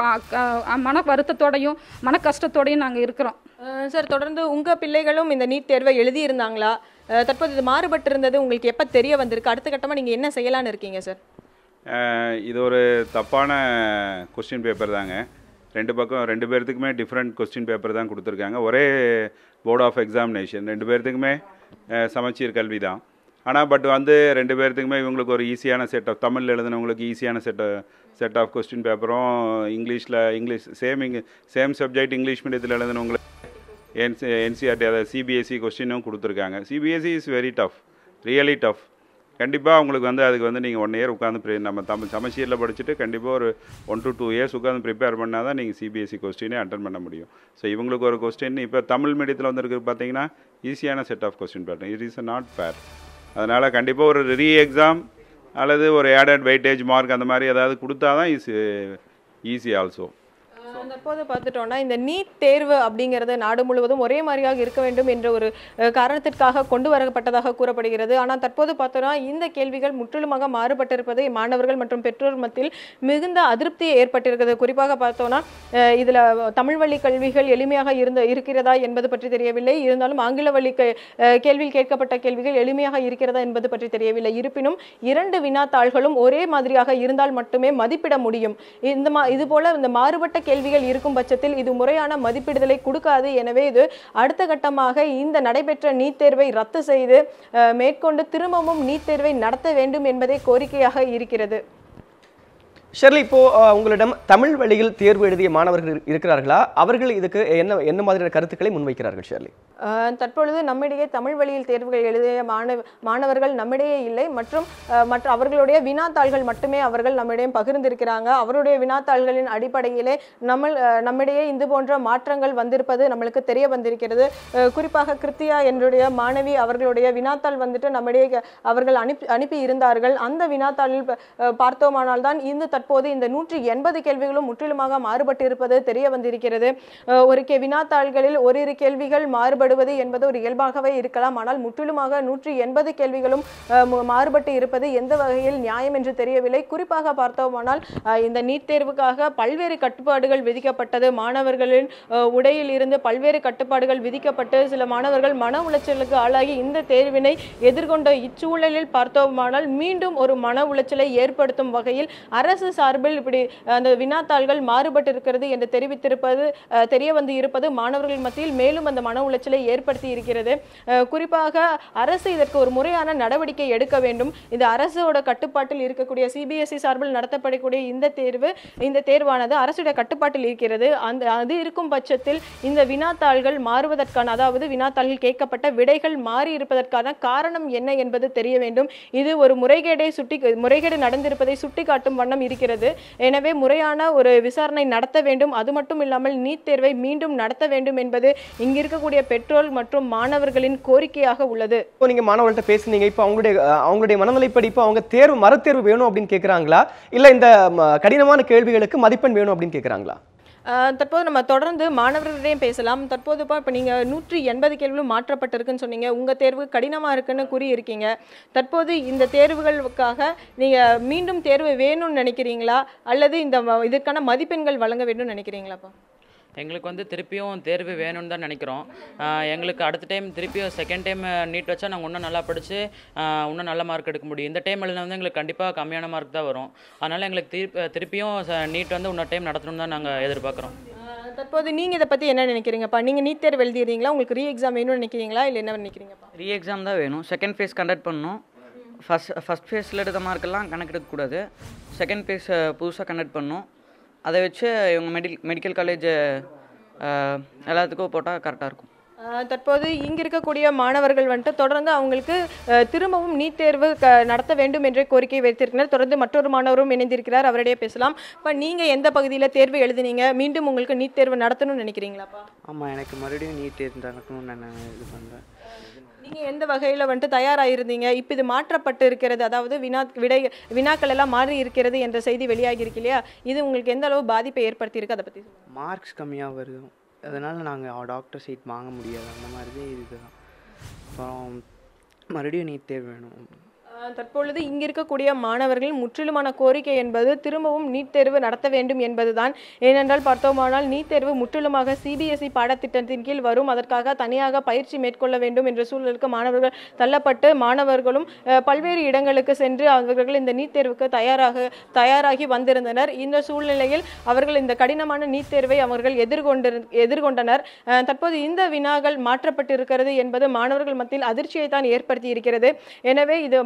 மன வருத்தத்தோடையும் மன கஷ்டத்தோடையும் நாங்கள் இருக்கிறோம். சார், தொடர்ந்து உங்கள் பிள்ளைகளும் இந்த நீட் தேர்வை எழுதியிருந்தாங்களா? தற்போது இது மாறுபட்டு இருந்தது உங்களுக்கு எப்போ தெரிய வந்திருக்கு? அடுத்த கட்டமாக நீங்கள் என்ன செய்யலான்னு இருக்கீங்க சார்? இது ஒரு தப்பான கொஸ்டின் பேப்பர் தாங்க. ரெண்டு பேர்த்துக்குமே டிஃப்ரெண்ட் கொஸ்டின் பேப்பர் தான் கொடுத்துருக்காங்க. ஒரே போர்ட் ஆஃப் எக்ஸாமினேஷன், 2 பேர்த்துக்குமே சமச்சீர் கல்வி தான். ஆனால் பட் வந்து 2 பேர்த்துக்குமே இவங்களுக்கு ஒரு ஈஸியான செட் ஆஃப் தமிழில் எழுதினவங்களுக்கு ஈஸியான செட் ஆஃப் கொஸ்டின் பேப்பரும் இங்கிலீஷ் சேம் சப்ஜெக்ட் இங்கிலீஷ் மீடியத்தில் எழுதினவங்களுக்கு என்சிஆர்டி அதாவது சிபிஎஸ்சி கொஸ்டினும் கொடுத்துருக்காங்க. CBSE is very tough, really tough. கண்டிப்பாக அவங்களுக்கு வந்து அதுக்கு வந்து நீங்கள் 1 இயர் உட்காந்து நம்ம சமச்சீரில் படிச்சுட்டு கண்டிப்பாக ஒரு 1 to 2 இயர்ஸ் உட்காந்து ப்ரிப்பேர் பண்ணால் தான் நீங்கள் சிபிஎஸ்சி கொஸ்டினே அட்டன் பண்ண முடியும். ஸோ இவங்களுக்கு ஒரு கொஸ்டின் இப்போ தமிழ் மீடியத்தில் வந்துருக்கு பார்த்தீங்கன்னா ஈஸியான set of question pattern. It is not fair. அதனால் கண்டிப்பாக ஒரு எக்ஸாம் அல்லது ஒரு ஆடட் வெயிட்டேஜ் மார்க் அந்த மாதிரி ஏதாவது கொடுத்தா தான் ஈஸி ஆல்சோ. தற்போது பார்த்துட்டோம்னா இந்த நீட் தேர்வு அப்படிங்கிறது நாடு முழுவதும் ஒரே மாதிரியாக இருக்க வேண்டும் என்ற ஒரு காரணத்திற்காக கொண்டு வரப்பட்டதாக கூறப்படுகிறது. ஆனால் தற்போது பார்த்தோம்னா இந்த கேள்விகள் முற்றிலுமாக மாறுபட்டிருப்பது மாணவர்கள் மற்றும் பெற்றோர் மத்தியில் மிகுந்த அதிருப்தியை ஏற்பட்டிருக்கிறது. குறிப்பாக பார்த்தோம்னா இதில் தமிழ் வழி கல்விகள் எளிமையாக இருக்கிறதா என்பது பற்றி தெரியவில்லை. இருந்தாலும் ஆங்கில வழி கேள்வியில் கேட்கப்பட்ட கேள்விகள் எளிமையாக இருக்கிறதா என்பது பற்றி தெரியவில்லை. இருப்பினும் 2 வினாத்தாள்களும் ஒரே மாதிரியாக இருந்தால் மட்டுமே மதிப்பிட முடியும். இதுபோல இந்த மாறுபட்ட கேள்விகள் இருக்கும் பட்சத்தில் இது முறையான மதிப்பீடுதலை கொடுக்காது. எனவே இது அடுத்த கட்டமாக இந்த நடைபெற்ற நீட் தேர்வை ரத்து செய்து மேற்கொண்டு திரும்பவும் நீட் தேர்வை நடத்த வேண்டும் என்பதே கோரிக்கையாக இருக்கிறது. ஷெர்லி, இப்போ உங்களிடம் தமிழ் வழியில் தேர்வு எழுதிய மாணவர்கள் இருக்கிறார்களா? அவர்கள் இதுக்கு என்ன மாதிரியான கருத்துக்களை முன்வைக்கிறார்கள் ஷெர்லி? தற்பொழுது நம்மிடையே தமிழ் வழியில் தேர்வுகள் எழுதிய மாணவர்கள் நம்மிடையே இல்லை. மற்ற அவர்களுடைய வினாத்தாள்கள் மட்டுமே அவர்கள் நம்மிடையே பகிர்ந்திருக்கிறாங்க. அவருடைய வினாத்தாள்களின் அடிப்படையிலே நம்மிடையே இது போன்ற மாற்றங்கள் வந்திருப்பது நம்மளுக்கு தெரிய வந்திருக்கிறது. குறிப்பாக கிருத்தியா என்னுடைய மாணவி அவர்களுடைய வினாத்தாள் வந்துட்டு நம்மிடையே அவர்கள் அனுப்பி இருந்தார்கள். அந்த வினாத்தாளில் பார்த்தோமானால் தான் தற்போது இந்த 180 கேள்விகளும் முற்றிலுமாக மாறுபட்டு இருப்பது தெரிய வந்திருக்கிறது. ஒரு வினாத்தாள்களில் ஓரிரு கேள்விகள் மாறுபடுவது என்பது ஒரு இயல்பாகவே இருக்கலாம். ஆனால் முற்றிலுமாக 180 கேள்விகளும் மாறுபட்டு இருப்பது எந்த வகையில் நியாயம் என்று தெரியவில்லை. குறிப்பாக பார்த்தோமானால் இந்த நீட் தேர்வுக்காக பல்வேறு கட்டுப்பாடுகள் விதிக்கப்பட்டது. மாணவர்களின் உடையில் இருந்து பல்வேறு கட்டுப்பாடுகள் விதிக்கப்பட்டு சில மாணவர்கள் மன உளைச்சலுக்கு ஆளாகி இந்த தேர்வினை எதிர்கொண்ட இச்சூழலில் பார்த்தோமானால் மீண்டும் ஒரு மன உளைச்சலை ஏற்படுத்தும் வகையில் அரசு சார்பில் இப்படி அந்த வினாத்தாள்கள் மாறுபட்டு இருக்கிறது என்று தெரிய வந்து இருப்பது மாணவர்கள் மத்தியில் மேலும் அந்த மன உளைச்சலை ஏற்படுத்தி இருக்கிறது. குறிப்பாக அரசு இதற்கு ஒரு முறையான நடவடிக்கை எடுக்க வேண்டும். இந்த அரசோட கட்டுப்பாட்டில் இருக்கக்கூடிய சிபிஎஸ்இ சார்பில் நடத்தப்படக்கூடிய இந்த தேர்வானது அரசுடைய கட்டுப்பாட்டில் இருக்கிறது. அது இருக்கும் பட்சத்தில் இந்த வினாத்தாள்கள் மாறுவதற்கான, அதாவது வினாத்தாள்கள் கேட்கப்பட்ட விடைகள் மாறி இருப்பதற்கான காரணம் என்ன என்பது தெரிய வேண்டும். இது ஒரு முறைகேடு நடந்திருப்பதை சுட்டிக்காட்டும் வண்ணம் இருக்கிறது. எனவே முறையான ஒரு விசாரணை நடத்த வேண்டும். அது மட்டும் இல்லாமல் நீட் தேர்வை மீண்டும் நடத்த வேண்டும் என்பது இங்க இருக்கக்கூடிய பெற்றோர் மற்றும் மாணவர்களின் கோரிக்கையாக உள்ளது. நீங்க மாணவர்கள்ட்ட பேசுனீங்க. இப்போ அவங்களுடைய மனநிலைப்படி இப்போ அவங்க மறுதேர்வு வேணும் அப்படின்னு கேட்குறாங்களா, இல்லை இந்த கடினமான கேள்விகளுக்கு மதிப்பெண் வேணும் அப்படின்னு கேட்குறாங்களா? தற்போது நம்ம தொடர்ந்து மாணவர்களிடையும் பேசலாம். தற்போது இப்போ நீங்கள் 180 கேள்விகளும் மாற்றப்பட்டிருக்குன்னு சொன்னீங்க. உங்கள் தேர்வு கடினமாக இருக்குன்னு கூறியிருக்கீங்க. தற்போது இந்த தேர்வுகளுக்காக நீங்கள் மீண்டும் தேர்வு வேணும்னு நினைக்கிறீங்களா, அல்லது இதற்கான மதிப்பெண்கள் வழங்க வேண்டும்னு நினைக்கிறீங்களாப்பா? எங்களுக்கு வந்து திருப்பியும் தேர்வு வேணும்னு தான் நினைக்கிறோம். எங்களுக்கு அடுத்த டைம் திருப்பியும் செகண்ட் டைம் நீட் வச்சா நாங்கள் இன்னும் நல்லா படித்து இன்னும் நல்ல மார்க் எடுக்க முடியும். இந்த டைம் எழுதினா வந்து எங்களுக்கு கண்டிப்பாக கம்மியான மார்க் தான் வரும். அதனால் எங்களுக்கு திருப்பியும் நீட் வந்து இன்னொரு டைம் நடத்தணும் தான் நாங்கள் எதிர்பார்க்குறோம். தற்போது நீங்கள் இதை பற்றி என்ன நினைக்கிறீங்கப்பா? நீங்கள் நீட் தேர்வு எழுதிடுறீங்களா? உங்களுக்கு எக்ஸாம் வேணும்னு நினைக்கிறீங்களா, இல்லை என்ன நினைக்கிறீங்கப்பா? எக்ஸாம் தான் வேணும். செகண்ட் ஃபேஸ் கண்டக்ட் பண்ணணும். ஃபஸ்ட் ஃபேஸில் எடுத்த மார்க்கெல்லாம் கணக்கெடுக்கக்கூடாது. செகண்ட் ஃபேஸ் புதுசாக கண்டக்ட் பண்ணணும். அதை வச்சு இவங்க மெடிக்கல் காலேஜ் எல்லாத்துக்கும் போட்டால் கரெக்டாக இருக்கும். தற்போது இங்கு இருக்கக்கூடிய மாணவர்கள் வந்துட்டு தொடர்ந்து அவங்களுக்கு திரும்பவும் நீட் தேர்வு நடத்த வேண்டும் என்ற கோரிக்கை வைத்திருக்கிறார். தொடர்ந்து மற்றொரு மாணவரும் இணைந்திருக்கிறார், அவரிடையே பேசலாம். இப்போ நீங்கள் எந்த பகுதியில் தேர்வு எழுதினீங்க, மீண்டும் உங்களுக்கு நீட் தேர்வு நடத்தணும்னு நினைக்கிறீங்களாப்பா? ஆமாம், எனக்கு மறுபடியும் நீட் தேர்வு நடக்கணும்னு நான் இது பண்ணுறேன். நீங்கள் எந்த வகையில் வந்துட்டு தயாராகிருந்தீங்க? இப்போ இது மாற்றப்பட்டு இருக்கிறது, அதாவது வினாக்கள் எல்லாம் மாறி இருக்கிறது என்ற செய்தி வெளியாகி இருக்கு இல்லையா, இது உங்களுக்கு எந்த அளவு பாதிப்பை ஏற்படுத்தியிருக்கு, அதை பற்றி? மார்க்ஸ் கம்மியாக வருது, அதனால் நாங்கள் டாக்டர் சீட் வாங்க முடியாது, அந்த மாதிரி தான் இதுதான். அப்புறம் மறுபடியும் நீட் தேர்வு வேணும். தற்பொழுது இங்கு இருக்கக்கூடிய மாணவர்கள் முற்றிலுமான கோரிக்கை என்பது திரும்பவும் நீட் தேர்வு நடத்த வேண்டும் என்பதுதான். ஏனென்றால் பார்த்தோமானால் நீட் தேர்வு முற்றிலுமாக சிபிஎஸ்இ பாடத்திட்டத்தின் கீழ் வரும், அதற்காக தனியாக பயிற்சி மேற்கொள்ள வேண்டும் என்ற சூழலுக்கு மாணவர்கள் தள்ளப்பட்டு மாணவர்களும் பல்வேறு இடங்களுக்கு சென்று அவர்கள் இந்த நீட் தேர்வுக்கு தயாராகி வந்திருந்தனர். இந்த சூழ்நிலையில் அவர்கள் இந்த கடினமான நீட் தேர்வை அவர்கள் எதிர்கொண்டனர். தற்போது இந்த வினாக்கள் மாற்றப்பட்டிருக்கிறது என்பது மாணவர்கள் மத்தியில் அதிர்ச்சியை தான் ஏற்படுத்தி இருக்கிறது. எனவே இது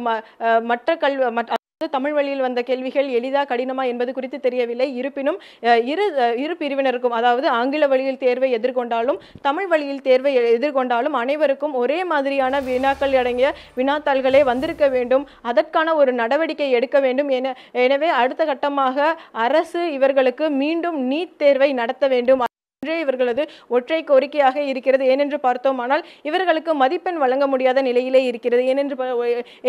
தமிழ் வழியில் வந்த கேள்விகள் எளிதா கடினமா என்பது குறித்து தெரியவில்லை. இருப்பினும் இரு பிரிவினருக்கும், அதாவது ஆங்கில வழியில் தேர்வை எதிர்கொண்டாலும் தமிழ் வழியில் தேர்வை எதிர்கொண்டாலும் அனைவருக்கும் ஒரே மாதிரியான வினாக்கள் அடங்கிய வினாத்தாள்களே வந்திருக்க வேண்டும். அதற்கான ஒரு நடவடிக்கை எடுக்க வேண்டும். எனவே அடுத்த கட்டமாக அரசு இவர்களுக்கு மீண்டும் நீட் தேர்வை நடத்த வேண்டும் இவர்களது ஒற்றை கோரிக்கையாக இருக்கிறது. ஏனென்று பார்த்தோமானால் இவர்களுக்கு மதிப்பெண் வழங்க முடியாத நிலையிலே இருக்கிறது.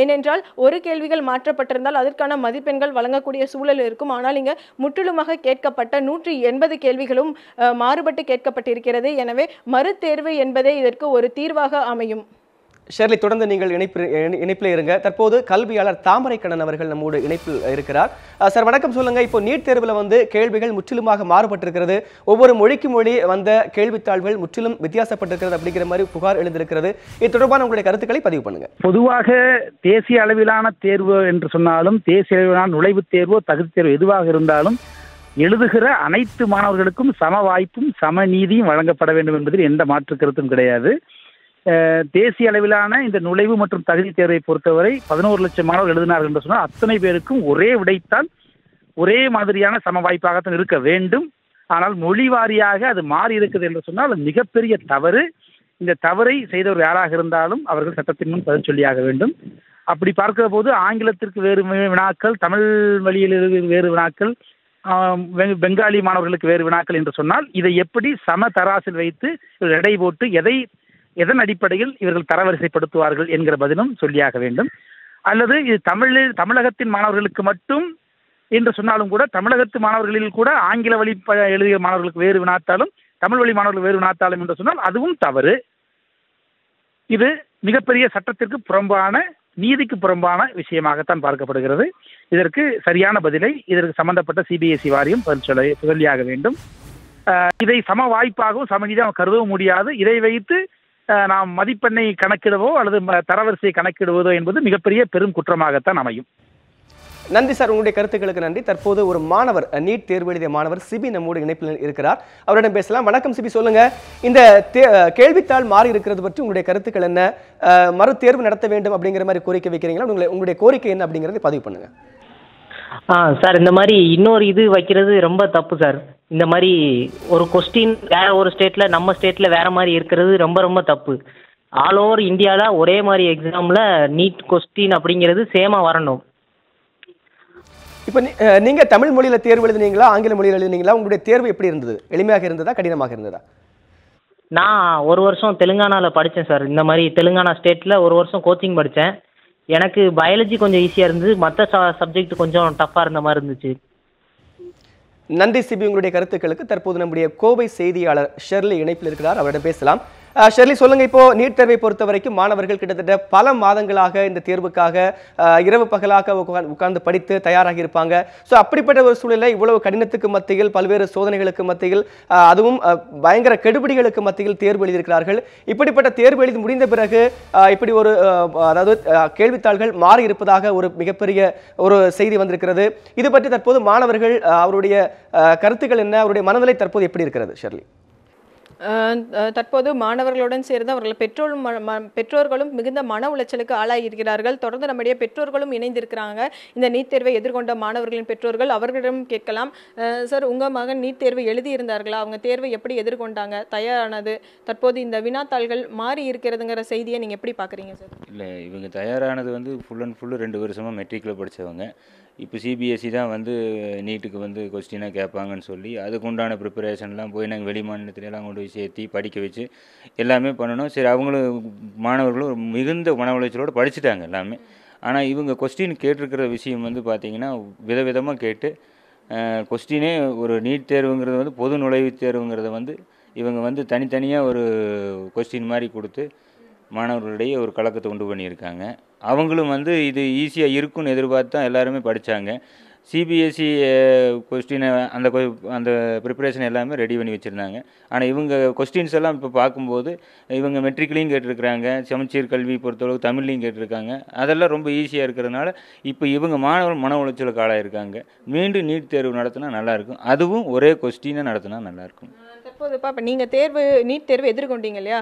ஏனென்றால் ஒரு கேள்விகள் மாற்றப்பட்டிருந்தால் அதற்கான மதிப்பெண்கள் வழங்கக்கூடிய சூழல் இருக்கும். ஆனால் இங்கு முற்றிலுமாக கேட்கப்பட்ட 180 கேள்விகளும் மாறுபட்டு கேட்கப்பட்டிருக்கிறது. எனவே மறுதேர்வு என்பதே இதற்கு ஒரு தீர்வாக அமையும். ஷெர்லி, தொடர்ந்து நீங்கள் இணைப்பில் இருங்க. தற்போது கல்வியாளர் தாமரைக்கண்ணன் அவர்கள் நம்மோடு இணைப்பில் இருக்கிறார். சார் வணக்கம், சொல்லுங்க. இப்போ நீட் தேர்வில் வந்து கேள்விகள் முற்றிலுமாக மாறுபட்டிருக்கிறது, ஒவ்வொரு மொழிக்கு மொழி வந்த கேள்வித்தாள்கள் முற்றிலும் வித்தியாசப்பட்டிருக்கிறது அப்படிங்கிற மாதிரி புகார் எழுந்திருக்கிறது. இது தொடர்பான உங்களுடைய கருத்துக்களை பதிவு பண்ணுங்க. பொதுவாக தேசிய அளவிலான தேர்வு என்று சொன்னாலும், தேசிய அளவிலான நுழைவுத் தேர்வோ தகுதி தேர்வு எதுவாக இருந்தாலும் எழுதுகிற அனைத்து மாணவர்களுக்கும் சம வாய்ப்பும் சம நீதியும் வழங்கப்பட வேண்டும் என்பதில் எந்த மாற்று கருத்தும் கிடையாது. தேசிய அளவிலான இந்த நுழைவு மற்றும் தகுதி தேர்வை பொறுத்தவரை 11 லட்சம் மாணவர்கள் எழுதினார்கள் என்று சொன்னால் அத்தனை பேருக்கும் ஒரே விடைத்தால் ஒரே மாதிரியான சம வாய்ப்பாகத்தான் இருக்க வேண்டும். ஆனால் மொழி வாரியாக அது மாறி இருக்குது என்று சொன்னால் அது மிகப்பெரிய தவறு. இந்த தவறை செய்தவர் யாராக இருந்தாலும் அவர்கள் சட்டத்தின் முன் பதில் சொல்லியாக வேண்டும். அப்படி பார்க்கிற போது ஆங்கிலத்திற்கு வேறு வினாக்கள், தமிழ் வழியில் வேறு வினாக்கள், பெங்காலி மாணவர்களுக்கு வேறு வினாக்கள் என்று சொன்னால் இதை எப்படி சம தராசில் வைத்து எடை போட்டு எதன் அடிப்படையில் இவர்கள் தரவரிசைப்படுத்துவார்கள் என்கிற பதிலும் சொல்லியாக வேண்டும். அல்லது இது தமிழகத்தின் மாணவர்களுக்கு மட்டும் என்று சொன்னாலும் கூட தமிழகத்து மாணவர்களில் கூட ஆங்கில வழி எழுதிய மாணவர்களுக்கு வேறு வினாத்தாலும் தமிழ் வழி மாணவர்களுக்கு வேறு வினாத்தாலும் என்று சொன்னால் அதுவும் தவறு. இது மிகப்பெரிய சட்டத்திற்கு புறம்பான, நீதிக்கு புறம்பான விஷயமாகத்தான் பார்க்கப்படுகிறது. இதற்கு சரியான பதிலை இதற்கு சம்பந்தப்பட்ட சிபிஎஸ்இ வாரியம் சொல்லியாக வேண்டும். இதை சம வாய்ப்பாகவும் சமநீதியாக கருதவும் முடியாது. இதை வைத்து நாம் மதிப்பெண்ணை கணக்கிடவோ அல்லது தரவரிசையை கணக்கிடுவதோ என்பது மிகப்பெரிய பெரும் குற்றமாகத்தான் அமையும். நன்றி சார், உங்களுடைய கருத்துக்களுக்கு நன்றி. தற்போது ஒரு மாணவர், நீட் தேர்வு எழுதிய மாணவர் சிபி நம்மோடு இணைப்பில் இருக்கிறார், அவரிடம் பேசலாம். வணக்கம் சிபி, சொல்லுங்க. இந்த கேள்வித்தாள் மாறி இருக்கிறது பற்றி உங்களுடைய கருத்துக்கள் என்ன? மறு தேர்வு நடத்த வேண்டும் அப்படிங்கிற மாதிரி கோரிக்கை வைக்கிறீங்களா? உங்களுடைய கோரிக்கை என்ன அப்படிங்கறதை பதிவு பண்ணுங்க. சார், இந்த மாதிரி இன்னொரு இது வைக்கிறது ரொம்ப தப்பு சார். இந்த மாதிரி ஒரு கொஸ்டின் வேற ஒரு ஸ்டேட்ல நம்ம ஸ்டேட்ல வேற மாதிரி இருக்கிறது ரொம்ப ரொம்ப தப்பு. ஆல் ஓவர் இந்தியாவில் ஒரே மாதிரி எக்ஸாமில் நீட் கொஸ்டின் அப்படிங்கிறது சேமாக வரணும். இப்போ நீங்கள் தமிழ் மொழியில் தேர்வு எழுதினீங்களா, ஆங்கில மொழியில் எழுதினீங்களா? உங்களுடைய தேர்வு எப்படி இருந்தது? எளிமையாக இருந்ததா, கடினமாக இருந்ததா? நான் ஒரு வருஷம் தெலுங்கானாவில் படித்தேன் சார். இந்த மாதிரி தெலுங்கானா ஸ்டேட்டில் ஒரு வருஷம் கோச்சிங் படித்தேன். எனக்கு பயாலஜி கொஞ்சம் ஈஸியாக இருந்தது, மற்ற சப்ஜெக்ட் கொஞ்சம் டஃப்பாக இருந்த மாதிரி இருந்துச்சு. நன்றி சிபி, உங்களுடைய கருத்துக்களுக்கு. தற்போது நம்முடைய கோவை செய்தியாளர் ஷெர்லி இணைப்பில் இருக்கிறார், அவரிடம் பேசலாம். ஷெர்லி, சொல்லுங்க. இப்போ நீட் தேர்வை பொறுத்த வரைக்கும் மாணவர்கள் கிட்டத்தட்ட பல மாதங்களாக இந்த தேர்வுக்காக இரவு பகலாக உட்கார்ந்து படித்து தயாராகி இருப்பாங்க. ஸோ அப்படிப்பட்ட ஒரு சூழலில் இவ்வளவு கடினத்துக்கு மத்தியில், பல்வேறு சோதனைகளுக்கு மத்தியில், அதுவும் பயங்கர கெடுபிடிகளுக்கு மத்தியில் தேர்வு எழுதியிருக்கிறார்கள். இப்படிப்பட்ட தேர்வு எழுதி முடிந்த பிறகு இப்படி ஒரு அதாவது கேள்வித்தாள்கள் மாறி இருப்பதாக ஒரு மிகப்பெரிய ஒரு செய்தி வந்திருக்கிறது. இது பற்றி தற்போது மாணவர்கள் அவருடைய கருத்துக்கள் என்ன, அவருடைய மனநிலை தற்போது எப்படி இருக்கிறது ஷெர்லி? தற்போது மாணவர்களுடன் சேர்ந்து அவர்கள் பெற்றோர்களும் மிகுந்த மன உளைச்சலுக்கு ஆளாகியிருக்கிறார்கள். தொடர்ந்து நம்முடைய பெற்றோர்களும் இணைந்திருக்கிறாங்க. இந்த நீட் தேர்வை எதிர்கொண்ட மாணவர்களின் பெற்றோர்கள், அவர்களிடம் கேட்கலாம். சார், உங்கள் மகன் நீட் தேர்வு எழுதியிருந்தார்களா? அவங்க தேர்வை எப்படி எதிர்கொண்டாங்க? தயாரானது தற்போது இந்த வினாத்தாள்கள் மாறி இருக்கிறதுங்கிற செய்தியை நீங்கள் எப்படி பார்க்குறீங்க சார்? இல்லை, இவங்க தயாரானது வந்து ஃபுல் அண்ட் ஃபுல்லு 2 வருஷமாக மெட்ரிக்கில் படித்தவங்க. இப்போ சிபிஎஸ்சி தான் வந்து நீட்டுக்கு வந்து கொஸ்டினாக கேட்பாங்கன்னு சொல்லி அதுக்கு உண்டான ப்ரிப்பரேஷன்லாம் போய் நாங்கள் வெளி மாநிலத்திலலாம் கொண்டு போய் சேர்த்தி படிக்க வச்சு எல்லாமே பண்ணணும். சரி, அவங்களும் மாணவர்களும் மிகுந்த மன உளைச்சலோடு படிச்சுட்டாங்க எல்லாமே. ஆனால் இவங்க கொஸ்டின் கேட்டிருக்கிற விஷயம் வந்து பார்த்திங்கன்னா விதவிதமாக கேட்டு கொஸ்டினே ஒரு நீட் தேர்வுங்கிறது வந்து பொது நுழைவுத் தேர்வுங்கிறத வந்து இவங்க வந்து தனித்தனியாக ஒரு கொஸ்டின் மாதிரி கொடுத்து மாணவர்களிடையே ஒரு கலக்கத்தை உண்டு பண்ணியிருக்காங்க. அவங்களும் வந்து இது ஈஸியாக இருக்குன்னு எதிர்பார்த்து தான் எல்லாருமே படித்தாங்க. சிபிஎஸ்சி கொஸ்டினை அந்த ப்ரிப்பரேஷன் எல்லாமே ரெடி பண்ணி வச்சுருந்தாங்க. ஆனால் இவங்க கொஸ்டின்ஸ் எல்லாம் இப்போ பார்க்கும்போது இவங்க மெட்ரிக்லேயும் கேட்டிருக்கிறாங்க, சமச்சீர் கல்வி பொறுத்தளவு தமிழ்லையும் கேட்டிருக்காங்க. அதெல்லாம் ரொம்ப ஈஸியாக இருக்கிறதுனால இப்போ இவங்க மாணவர்கள் மன உளைச்சலுக்கு ஆளாயிருக்காங்க. மீண்டும் நீட் தேர்வு நடத்தினா நல்லாயிருக்கும், அதுவும் ஒரே கொஸ்டினை நடத்தினா நல்லாயிருக்கும். தற்போதுப்பா இப்போ நீங்கள் நீட் தேர்வு எதிர்கொண்டீங்க இல்லையா?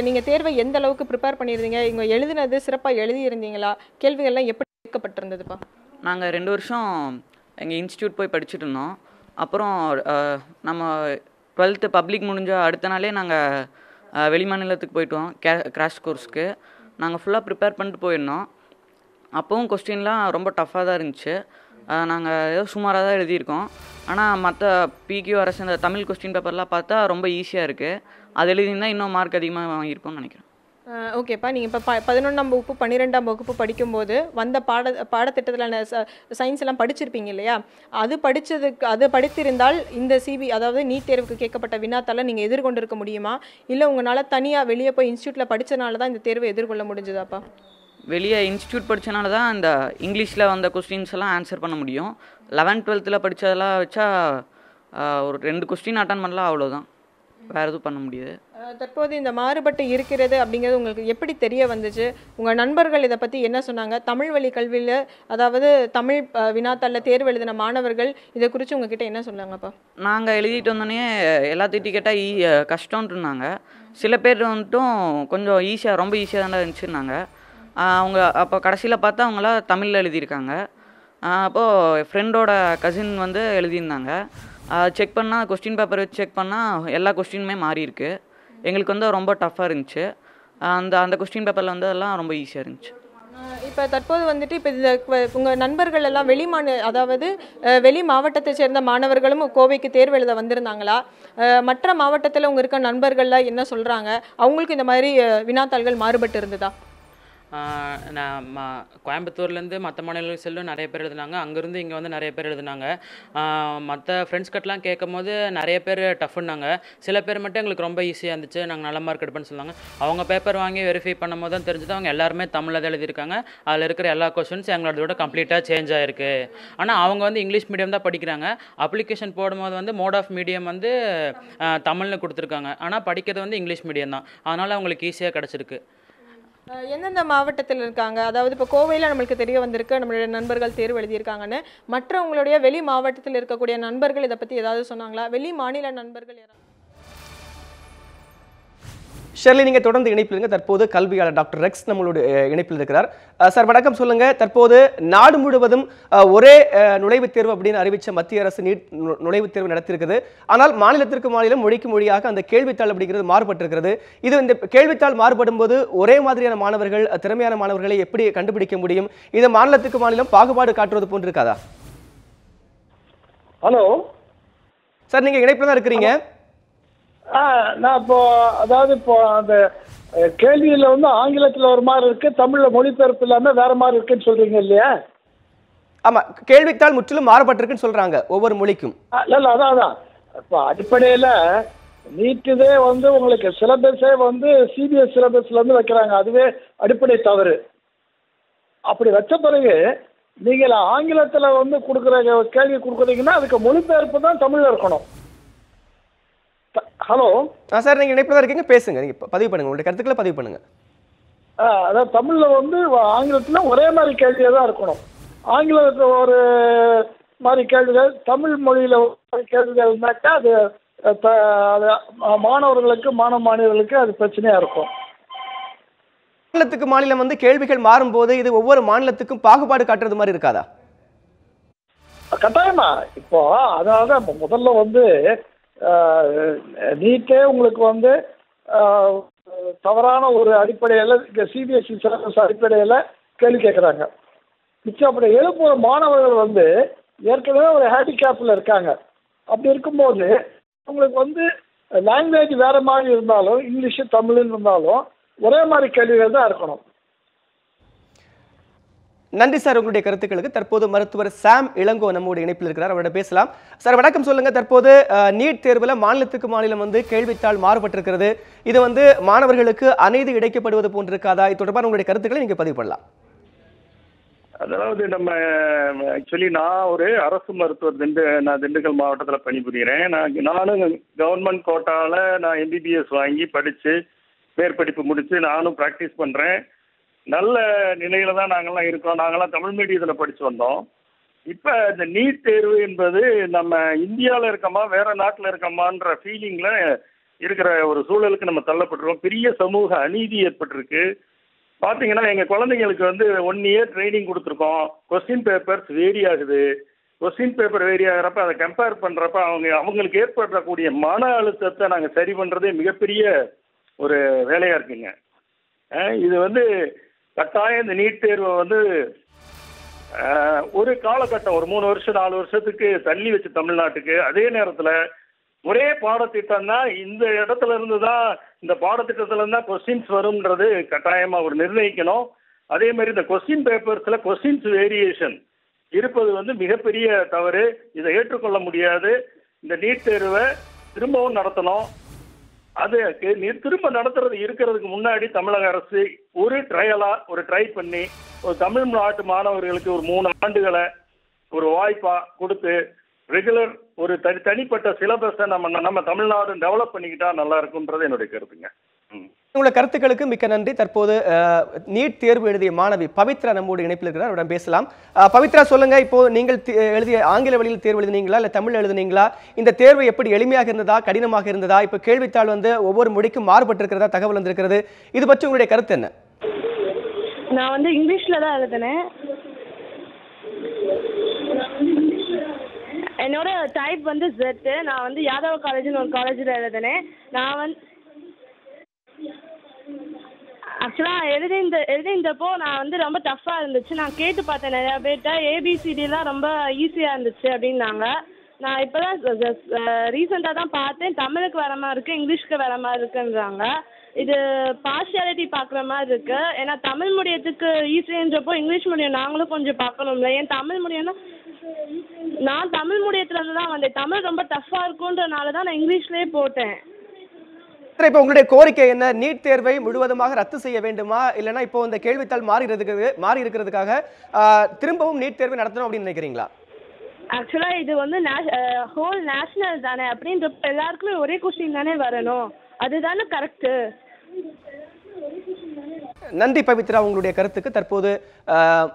நீங்கள் தேர்வை எந்த அளவுக்கு ப்ரிப்பேர் பண்ணியிருந்தீங்க? இவங்க எழுதினது சிறப்பாக எழுதியிருந்தீங்களா? கேள்விகள்லாம் எப்படி கேட்கப்பட்டிருந்ததுப்பா? நாங்கள் 2 வருஷம் எங்கள் இன்ஸ்டியூட் போய் படிச்சுட்டு இருந்தோம். அப்புறம் நம்ம 12th பப்ளிக் முடிஞ்ச அடுத்த நாளே நாங்கள் வெளி மாநிலத்துக்கு போயிட்டோம் கிராஷ் கோர்ஸ்க்கு. நாங்கள் ஃபுல்லாக ப்ரிப்பேர் பண்ணிட்டு போயிருந்தோம். அப்போவும் கொஸ்டின்லாம் ரொம்ப டஃப்பாக தான் இருந்துச்சு. நாங்கள் ஏதோ சுமாராக தான் எழுதியிருக்கோம். ஆனால் மற்ற பிக்யூஆர்எஸ் இந்த தமிழ் கொஸ்டின் பேப்பர்லாம் பார்த்தா ரொம்ப ஈஸியாக இருக்குது. அது எழுதியிருந்தால் இன்னும் மார்க் அதிகமாக வாங்கியிருப்போம்னு நினைக்கிறேன். ஓகேப்பா, நீங்கள் இப்போ 11ஆம் வகுப்பு 12ஆம் வகுப்பு படிக்கும்போது வந்த பாடத்திட்டத்தில் சயின்ஸ் எல்லாம் படிச்சிருப்பீங்க இல்லையா? அது படித்திருந்தால் இந்த அதாவது நீட் தேர்வுக்கு கேட்கப்பட்ட வினாத்தால நீங்கள் எதிர்கொண்டிருக்க முடியுமா? இல்லை உங்களால் தனியாக வெளியே போய் இன்ஸ்டியூட்டில் படித்தனால தான் இந்த தேர்வை எதிர்கொள்ள முடிஞ்சதாப்பா? வெளியே இன்ஸ்டியூட் படித்தனால தான் இந்த இங்கிலீஷில் வந்த கொஸ்டின்ஸ் எல்லாம் ஆன்சர் பண்ண முடியும். 11th 12th படித்ததெல்லாம் வச்சா ஒரு 2 கொஸ்டின் அட்டன் பண்ணலாம், அவ்வளோதான். வேறு எதுவும் பண்ண முடியாது. தற்போது இந்த மாறுபட்டு இருக்கிறது அப்படிங்கிறது உங்களுக்கு எப்படி தெரிய வந்துச்சு? உங்கள் நண்பர்கள் இதை பற்றி என்ன சொன்னாங்க? தமிழ் வழி கல்வியில், அதாவது தமிழ் வினாத்தாளில் தேர்வு எழுதின மாணவர்கள் இதை குறித்து உங்ககிட்ட என்ன சொன்னாங்கப்பா? நாங்கள் எழுதிட்டு வந்தோடனே எல்லாத்திட்டையும் கேட்டால் கஷ்டம்னு இருந்தாங்க. சில பேர் வந்துட்டும் கொஞ்சம் ரொம்ப ஈஸியாக தானே இருந்துச்சுன்னாங்க. அவங்க அப்போ கடைசியில் பார்த்தா அவங்களாம் தமிழில் எழுதியிருக்காங்க. அப்போது ஃப்ரெண்டோட கசின் வந்து எழுதியிருந்தாங்க. செக் பண்ணால் கொஸ்டின் பேப்பர் வச்சு செக் பண்ணால் எல்லா கொஸ்டினுமே மாறி இருக்கு. எங்களுக்கு வந்து ரொம்ப டஃப்பாக இருந்துச்சு. அந்த கொஸ்டின் பேப்பரில் வந்து அதெல்லாம் ரொம்ப ஈஸியாக இருந்துச்சு. இப்போ தற்போது வந்துட்டு இப்போ உங்கள் நண்பர்கள் எல்லாம் அதாவது வெளி மாவட்டத்தை சேர்ந்த மாணவர்களும் கோவைக்கு தேர்வு எழுத வந்திருந்தாங்களா? மற்ற மாவட்டத்தில் உங்கள் இருக்க நண்பர்கள்லாம் என்ன சொல்கிறாங்க? அவங்களுக்கு இந்த மாதிரி வினாத்தாள்கள் மாறுபட்டு இருந்ததா? நான் கோயம்புத்தூர்லேருந்து மற்ற மாநிலங்களுக்கு செல்லும் நிறைய பேர் எழுதினாங்க. அங்கேருந்து இங்கே வந்து நிறைய பேர் எழுதினாங்க. மற்ற ஃப்ரெண்ட்ஸ் கிட்டலாம் கேட்கும் போது நிறைய பேர் டஃப்னாங்க. சில பேர் மட்டும் எங்களுக்கு ரொம்ப ஈஸியாக இருந்துச்சு, நாங்கள் நல்ல மார்க் எடுப்பேன்னு சொன்னாங்க. அவங்க பேப்பர் வாங்கி வெரிஃபை பண்ணும் போது தான் தெரிஞ்சது அவங்க எல்லாருமே தமிழில் தான் எழுதியிருக்காங்க. அதில் இருக்கிற எல்லா கொஸ்டின்ஸ் எங்களோட கம்ப்ளீட்டாக சேஞ்ச் ஆகிருக்கு. ஆனால் அவங்க வந்து இங்கிலீஷ் மீடியம் தான் படிக்கிறாங்க. அப்ளிகேஷன் போடும்போது வந்து மோட் ஆஃப் மீடியம் வந்து தமிழ்னு கொடுத்துருக்காங்க. ஆனால் படிக்கிறது வந்து இங்கிலீஷ் மீடியம் தான். அதனால் அவங்களுக்கு ஈஸியாக கிடச்சிருக்கு. எந்தெந்த மாவட்டத்தில் இருக்காங்க? அதாவது இப்போ கோவையில் நம்மளுக்கு தெரிய வந்திருக்கு நம்மளுடைய நண்பர்கள் தேர்வு எழுதியிருக்காங்கன்னு. மற்ற உங்களுடைய வெளி மாவட்டத்தில் இருக்கக்கூடிய நண்பர்கள் இதை பற்றி ஏதாவது சொன்னாங்களா? வெளி மாநில நண்பர்கள் யாராவது? ஷெர்லி, நீங்கள் தொடர்ந்து இணைப்பில் இருங்க. தற்போது கல்வியாளர் டாக்டர் ரெக்ஸ் நம்மளோட இணைப்பில் இருக்கிறார். சார் வணக்கம், சொல்லுங்க. தற்போது நாடு முழுவதும் ஒரே நுழைவுத் தேர்வு அப்படின்னு அறிவித்த மத்திய அரசு நீட் நுழைவுத் தேர்வு நடத்தியிருக்குது. ஆனால் மாநிலத்திற்கு மாநிலம் மொழிக்கு மொழியாக அந்த கேள்வித்தாள் அப்படிங்கிறது மாறுபட்டிருக்கிறது. இந்த கேள்வித்தாள் மாறுபடும் போது ஒரே மாதிரியான மாணவர்கள், திறமையான மாணவர்களை எப்படி கண்டுபிடிக்க முடியும்? இது மாநிலத்துக்கு மாநிலம் பாகுபாடு காட்டுவது போன்று இருக்காதா? ஹலோ சார், நீங்க இணைப்பில் தான் இருக்கிறீங்க. நான் இப்போ அந்த கேள்வியில் வந்து ஆங்கிலத்தில் ஒரு மாதிரி இருக்கு, தமிழில் மொழிபெயர்ப்பு இல்லாமல் வேற மாதிரி இருக்குன்னு சொல்றீங்க இல்லையா? ஆமா, கேள்வித்தாள் முற்றிலும் மாறுபட்டிருக்குன்னு சொல்றாங்க ஒவ்வொரு மொழிக்கும். இல்ல அதான் இப்போ அடிப்படையில் நீட்டுதே வந்து உங்களுக்கு சிலபஸே வந்து சிபிஎஸ் சிலபஸ்ல இருந்து வைக்கிறாங்க. அதுவே அடிப்படை தவறு. அப்படி வச்ச பிறகு நீங்கள் ஆங்கிலத்தில் வந்து கொடுக்குற கேள்வி கொடுக்குறீங்கன்னா அதுக்கு மொழிபெயர்ப்பு தான் தமிழில் இருக்கணும். ஹலோ சார், நீங்கள் இணைப்பில் தான் இருக்கீங்க, பேசுங்க. நீங்கள் பதிவு பண்ணுங்க, உங்களுடைய கருத்துக்களை பதிவு பண்ணுங்க. அதாவது தமிழில் வந்து ஆங்கிலத்தில் ஒரே மாதிரி கேள்வியாக தான் இருக்கணும். ஆங்கிலத்தில் ஒரு மாதிரி கேள்விகள், தமிழ் மொழியில் கேள்விகள்னாக்கா அது மாணவர்களுக்கு மாணவியர்களுக்கு அது பிரச்சனையாக இருக்கும். மாநிலத்துக்கு மாநிலம் வந்து கேள்விகள் மாறும்போது இது ஒவ்வொரு மாநிலத்துக்கும் பாகுபாடு காட்டுறது மாதிரி இருக்காதா? கட்டாயமா. இப்போ அதனால முதல்ல வந்து நீட்டே உங்களுக்கு வந்து தவறான ஒரு அடிப்படையில் சிபிஎஸ்இ சிலபஸ் அடிப்படையில் கேள்வி கேட்குறாங்க. மிச்சம் அப்படி எழுப்புற மாணவர்கள் வந்து ஏற்கனவே ஒரு ஹேண்டிகேப்பில் இருக்காங்க. அப்படி இருக்கும்போது உங்களுக்கு வந்து லாங்குவேஜ் வேறு மாதிரி இருந்தாலும் இங்கிலீஷு தமிழ்னு இருந்தாலும் ஒரே மாதிரி கேள்விகள் தான் இருக்கணும். நன்றி சார் உங்களுடைய கருத்துக்களுக்கு. தற்போது மருத்துவர் சாம் இளங்கோ நம்முடைய இணைப்பில் இருக்கிறார், அவரோட பேசலாம். சார் வணக்கம். சொல்லுங்க, தற்போது நீட் தேர்வில் மாநிலத்துக்கு மாநிலம் வந்து கேள்வித்தாள் மாறுபட்டிருக்கிறது. இது வந்து மாணவர்களுக்கு அநீதி இழைக்கப்படுவது போன்று இருக்காதா? இது தொடர்பான உங்களுடைய கருத்துக்களை நீங்க பதிவு பண்ணலாம். அதாவது நம்ம ஆக்சுவலி நான் ஒரு அரசு மருத்துவர் நான் திண்டுக்கல் மாவட்டத்தில் பணிபுரிகிறேன். நானும் கவர்மெண்ட் கோட்டாவில் நான் எம்பிபிஎஸ் வாங்கி படித்து மேற்படிப்பு முடித்து நானும் ப்ராக்டிஸ் பண்ணுறேன். நல்ல நிலையில தான் நாங்கள்லாம் இருக்கோம். நாங்கள்லாம் தமிழ் மீடியத்தில் படித்து வந்தோம். இப்போ இந்த நீட் தேர்வு என்பது நம்ம இந்தியாவில் இருக்கோமா வேறு நாட்டில் இருக்கோமான்ற ஃபீலிங்கில் இருக்கிற ஒரு சூழலுக்கு நம்ம தள்ளப்பட்டிருக்கோம். பெரிய சமூக அநீதி ஏற்பட்டிருக்கு. பார்த்தீங்கன்னா எங்கள் குழந்தைங்களுக்கு வந்து 1 இயர் ட்ரைனிங் கொடுத்துருக்கோம். கொஸ்டின் பேப்பர்ஸ் வேரி ஆகுது. கொஸ்டின் பேப்பர் வேரி ஆகிறப்ப அதை கம்பேர் பண்ணுறப்ப அவங்களுக்கு ஏற்படக்கூடிய மன அழுத்தத்தை நாங்கள் சரி பண்ணுறதே மிகப்பெரிய ஒரு வேலையாக இருக்குங்க. இது வந்து கட்டாயம் இந்த நீட் தேர்வை வந்து ஒரு காலகட்டம் ஒரு 3 வருஷம் 4 வருஷத்துக்கு தள்ளி வச்சு தமிழ்நாட்டுக்கு, அதே நேரத்தில் ஒரே பாடத்திட்டம் தான் இந்த இடத்துல இருந்து தான் இந்த பாடத்திட்டத்துல இருந்தால் கொஸ்டின்ஸ் வரும்ன்றது கட்டாயமாக ஒரு நிர்ணயிக்கணும். அதே மாதிரி இந்த கொஸ்டின் பேப்பர்ஸில் கொஸ்டின்ஸ் வேரியேஷன் இருப்பது வந்து மிகப்பெரிய தவறு. இதை ஏற்றுக்கொள்ள முடியாது. இந்த நீட் தேர்வை திரும்பவும் நடத்தணும். அது திரும்ப நடத்துறது இருக்கிறதுக்கு முன்னாடி தமிழக அரசு ஒரு ட்ரை பண்ணி ஒரு தமிழ்நாட்டு மாணவர்களுக்கு ஒரு 3 ஆண்டுகளை ஒரு வாய்ப்பா கொடுத்து ரெகுலர் ஒரு தனிப்பட்ட சிலபஸை நம்ம தமிழ்நாடு டெவலப் பண்ணிக்கிட்டா நல்லா இருக்கும்ன்றது என்னுடைய கருத்துங்க. உங்களோட கருத்துக்களுக்கு மிக்க நன்றி. தற்போது நீட் தேர்வு எழுதிய மாணவி பவித்ரா நம்மோடு இணைப்பில் இருக்கிறார், அவரிடம் பேசலாம். பவித்ரா சொல்லுங்க, இப்போ நீங்கள் எழுதிய ஆங்கில வழியில் தேர்வு எழுதினீங்களா இல்லை தமிழ் எழுதினீங்களா? இந்த தேர்வு எப்படி எளிமையாக இருந்ததா கடினமாக இருந்ததா? இப்போ கேள்வித்தாள் வந்து ஒவ்வொரு மொழிக்கும் மாறுபட்டிருக்கிறதா தகவல் வந்திருக்கிறது. இது பற்றி உங்களுடைய கருத்து என்ன? நான் வந்து இங்கிலீஷில் தான் எழுதினேன். என்னோட டைப் வந்து Z. நான் வந்து யாதவ காலேஜ்னு ஒரு காலேஜில் எழுதினேன். நான் வந்து ஆக்சுவலாக எழுதிந்தப்போ நான் வந்து ரொம்ப டஃப்பாக இருந்துச்சு. நான் கேட்டு பார்த்தேன் நிறையா பேர்கிட்ட, ஏபிசிடிலாம் ரொம்ப ஈஸியாக இருந்துச்சு அப்படின்னாங்க. நான் இப்போ தான் ரீசெண்டாக தான் பார்த்தேன், தமிழுக்கு வர மாதிரி இருக்குது, இங்கிலீஷ்க்கு வர மாதிரி இருக்குன்றாங்க. இது பார்ஷியாலிட்டி பார்க்குற மாதிரி இருக்குது. ஏன்னா தமிழ் மீடியத்துக்கு ஈஸின்றப்போ இங்கிலீஷ் மீடியம் நாங்களும் கொஞ்சம் பார்க்கணும்ல. ஏன் தமிழ் மீடியம்னா நான் தமிழ் மீடியத்துலேருந்து தான் வந்தேன். தமிழ் ரொம்ப டஃப்பாக இருக்குன்றனால தான் நான் இங்கிலீஷ்லேயே போட்டேன். இப்போ உங்களுடைய கோரிக்கை என்ன? நீட் தேர்வை முழுவதுமாக ரத்து செய்ய வேண்டுமா, இல்லைன்னா இப்போ இந்த கேள்வித்தாள் மாறி இருக்கிறதுக்காக திரும்பவும் நீட் தேர்வை நடத்தணும் அப்படின்னு நினைக்கிறீங்களா? ஆக்சுவலாக இது வந்து ஹோல் நேஷனல் தானே, அப்படின்றப்ப எல்லாருக்குமே ஒரே கொஸ்டின் தானே வரணும். அதுதானே கரெக்டு. நன்றி பவித்ரா உங்களுடைய கருத்துக்கு. தற்போது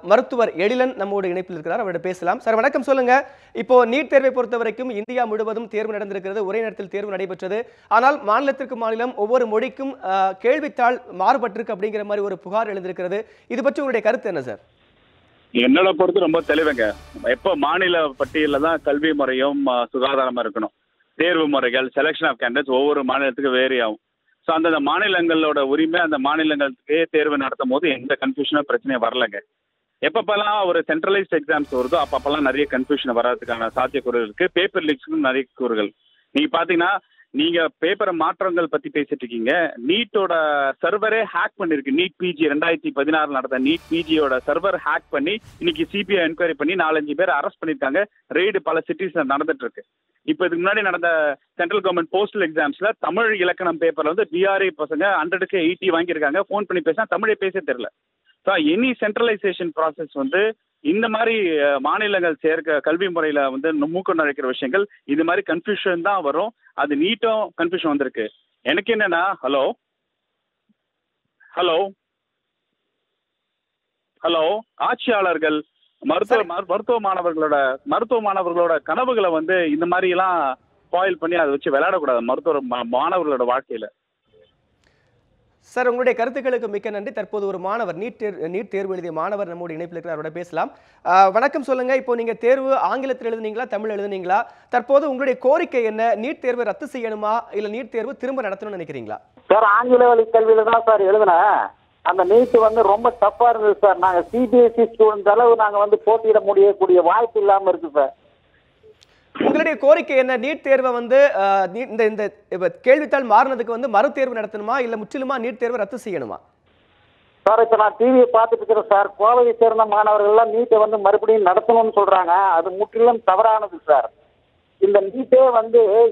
மருத்துவர் எழிலன் நம்மோடு இணைப்பில் இருக்கிறார், அவரோட பேசலாம். சார் வணக்கம். சொல்லுங்க, இப்போ நீட் தேர்வை பொறுத்த வரைக்கும் இந்தியா முழுவதும் தேர்வு நடந்திருக்கிறது, ஒரே நேரத்தில் தேர்வு நடைபெற்றது. ஆனால் மாநிலத்திற்கு மாநிலம் ஒவ்வொரு மொழிக்கும் கேள்வித்தாள் மாறுபட்டிருக்கு அப்படிங்கிற மாதிரி ஒரு புகார் எழுந்திருக்கிறது. இது பற்றி உங்களுடைய கருத்து என்ன சார்? என்னோட பொறுத்து ரொம்ப தெளிவுங்க. எப்போ மாநில பட்டியலில் தான் கல்வி முறையும் சுகாதாரமாக இருக்கணும். தேர்வு முறைகள் செலெக்ஷன் ஆஃப் கேண்டிடேட்ஸ் ஒவ்வொரு மாநிலத்துக்கும் வேரி ஆகும். ஸோ அந்தந்த மாநிலங்களோட உரிமை அந்த மாநிலங்களுக்கே தேர்வு நடத்தும் போது எந்த கன்ஃபியூஷனும் பிரச்சனையும் வரலைங்க. எப்பப்பெல்லாம் ஒரு சென்ட்ரலைஸ்ட் எக்ஸாம்ஸ் வருதோ அப்பப்பெல்லாம் நிறைய கன்ஃபியூஷன் வர்றதுக்கான சாத்தியக்கூறுகள் இருக்குது. பேப்பர் லீக்ஸுக்கும் நிறைய கூறுகள். நீங்கள் பார்த்தீங்கன்னா நீங்கள் பேப்பரை மாற்றங்கள் பற்றி பேசிட்டு இருக்கீங்க. நீட்டோட சர்வரே ஹேக் பண்ணிருக்கு. நீட் பிஜி 2016 நடந்த நீட் பிஜியோட சர்வர் ஹேக் பண்ணி இன்னைக்கு சிபிஐ என்கொயரி பண்ணி 4-5 பேர் அரெஸ்ட் பண்ணியிருக்காங்க. ரெய்டு பல சிட்டிஸில் நடந்துட்டு இருக்கு. இப்போ இதுக்கு முன்னாடி நடந்த சென்ட்ரல் கவர்மெண்ட் போஸ்டல் எக்ஸாம்ஸில் தமிழ் இலக்கணம் பேப்பரில் வந்து பிஆர்ஐ பசங்க 100க்கு 80 வாங்கியிருக்காங்க. ஃபோன் பண்ணி பேசினா தமிழே பேச தெரியல. ஸோ எனி சென்ட்ரலைசேஷன் ப்ராசஸ் வந்து இந்த மாதிரி மாநிலங்கள் சேர்க்க கல்வி முறையில் வந்து மூக்க நுழைக்கிற விஷயங்கள் இது மாதிரி கன்ஃபியூஷன் தான் வரும். அது நீட்டும் கன்ஃபியூஷன் வந்திருக்கு. எனக்கு என்னன்னா ஹலோ ஹலோ ஹலோ ஆட்சியாளர்கள் மருத்துவ மாணவர்களோட கனவுகளை வந்து இந்த மாதிரி எல்லாம் ஸ்பாயில் பண்ணி அதை வச்சு விளையாடக்கூடாது மாணவர்களோட வாழ்க்கையில. சார், உங்களுடைய கருத்துக்களுக்கு மிக்க நன்றி. தற்போது ஒரு மாணவர் நீட் தேர்வு எழுதிய மாணவர் நம்மோட இணைப்பில் இருக்கிறார், அவரோட பேசலாம். வணக்கம், சொல்லுங்க. இப்போ நீங்க தேர்வு ஆங்கிலத்தில் எழுதுனீங்களா, தமிழ் எழுதுனீங்களா? தற்போது உங்களுடைய கோரிக்கை என்ன? நீட் தேர்வை ரத்து செய்யணுமா இல்ல நீட் தேர்வு திரும்ப நடத்தணும்னு நினைக்கிறீங்களா? சார், ஆங்கில வழி கல்வியில தான் சார் எழுதுனேன். அந்த நீட் ரொம்ப டஃப்பா இருந்தது சார். நாங்க சிபிஎஸ்இ ஸ்டூடெண்ட் அளவு நாங்க போட்டியிட முடியக்கூடிய வாய்ப்பு இல்லாம இருக்கு சார். உங்களுடைய கோரிக்கை என்ன? நீட் தேர்வை இந்த கேள்வித்தாள் மாறினதுக்கு மறு தேர்வு நடத்தணுமா இல்ல முற்றிலுமா நீட் தேர்வை ரத்து செய்யணுமா? சார், இப்ப நான் டிவியை பார்த்துட்டு இருக்கிறேன் சார். கோவையை சேர்ந்த மாணவர்கள் எல்லாம் நீட்டை மறுபடியும் நடத்தணும்னு சொல்றாங்க. அது முற்றிலும் தவறானது சார். இந்த நீட்டே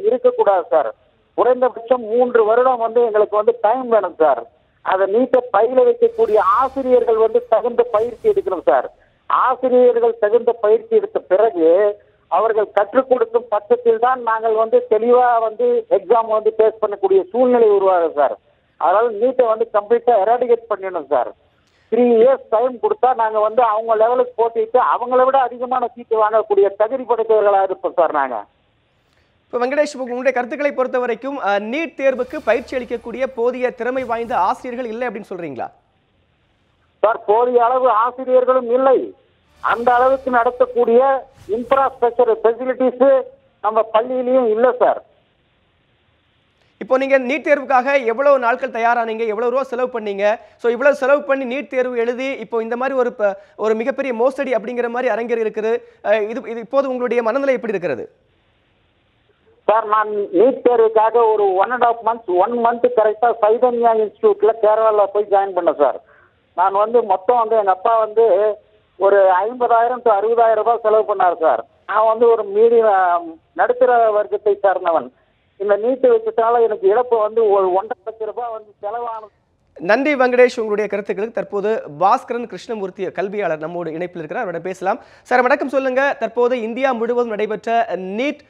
இருக்கக்கூடாது சார். குறைந்தபட்சம் 3 வருடம் எங்களுக்கு டைம் வேணும் சார். அதை நீட்டை பயில வைக்கக்கூடிய ஆசிரியர்கள் தகுந்த பயிற்சி எடுக்கணும் சார். ஆசிரியர்கள் தகுந்த பயிற்சி எடுத்த பிறகு அவர்கள் கற்றுக் கொடுக்கும் பட்சத்தில் தான் நாங்கள் தெளிவா எக்ஸாம் பேஸ் பண்ணக்கூடிய சூழ்நிலை உருவாகும் சார். அதனால நீட்டை கம்ப்ளீட்டா எராடிகேட் பண்ணிடணும் சார். 3 இயர்ஸ் டைம் கொடுத்தா நாங்க அவங்க லெவலுக்கு போட்டிட்டு அவங்கள விட அதிகமான சீட்டு வாங்கக்கூடிய தகுதி படைத்தவர்களா இருப்போம் சார் நாங்க. இப்போ வெங்கடேஷ், உங்களுடைய கருத்துக்களை பொறுத்த வரைக்கும் நீட் தேர்வுக்கு பயிற்சி அளிக்கக்கூடிய போதிய திறமை வாய்ந்த ஆசிரியர்கள் இல்லை அப்படின்னு சொல்றீங்களா? சார், போதிய அளவு ஆசிரியர்களும் இல்லை. அந்த அளவுக்கு நடத்தக்கூடிய இன்ஃப்ராஸ்ட்ரக்சர் ஃபெசிலிட்டிஸ் நம்ம பள்ளியிலையும் இல்லை சார். இப்போ நீங்க நீட் தேர்வுக்காக எவ்வளவு நாட்கள் தயாரானீங்க? எவ்வளவு ரூபா செலவு பண்ணீங்க? ஸோ இவ்வளவு செலவு பண்ணி நீட் தேர்வு எழுதி இப்போ இந்த மாதிரி ஒரு மிகப்பெரிய மோசடி அப்படிங்கிற மாதிரி அரங்கேறி இருக்குது. இது இப்போது உங்களுடைய மனநிலை எப்படி இருக்கிறது? சார், நான் நீட் தேர்வுக்காக ஒரு 1.5 months 1 month கரெக்டா சைதன்யா இன்ஸ்டிடியூட்ல கேரளால போய் ஜாயின் பண்ணேன் சார். நான் மொத்தம் எங்க அப்பா ஒரு 50,000 to 60,000 ரூபாய் செலவு பண்ணார் சார். நான் ஒரு மீடியம் நடுத்தர வர்க்கத்தை சார்ந்தவன். இந்த நீட்டு வச்சதால எனக்கு இழப்பு ஒரு 1.5 லட்சம் ரூபாய் செலவானது. நன்றி வெங்கடேஷ், உங்களுடைய கருத்துக்களுக்கு. தற்போது பாஸ்கரன் கிருஷ்ணமூர்த்தி கல்வியாளர் நம்மோடு இணைப்பில் இருக்கிறார், அவரிடம் பேசலாம். சார், வணக்கம், சொல்லுங்க. தற்போது இந்தியா முழுவதும் நடைபெற்ற நீட்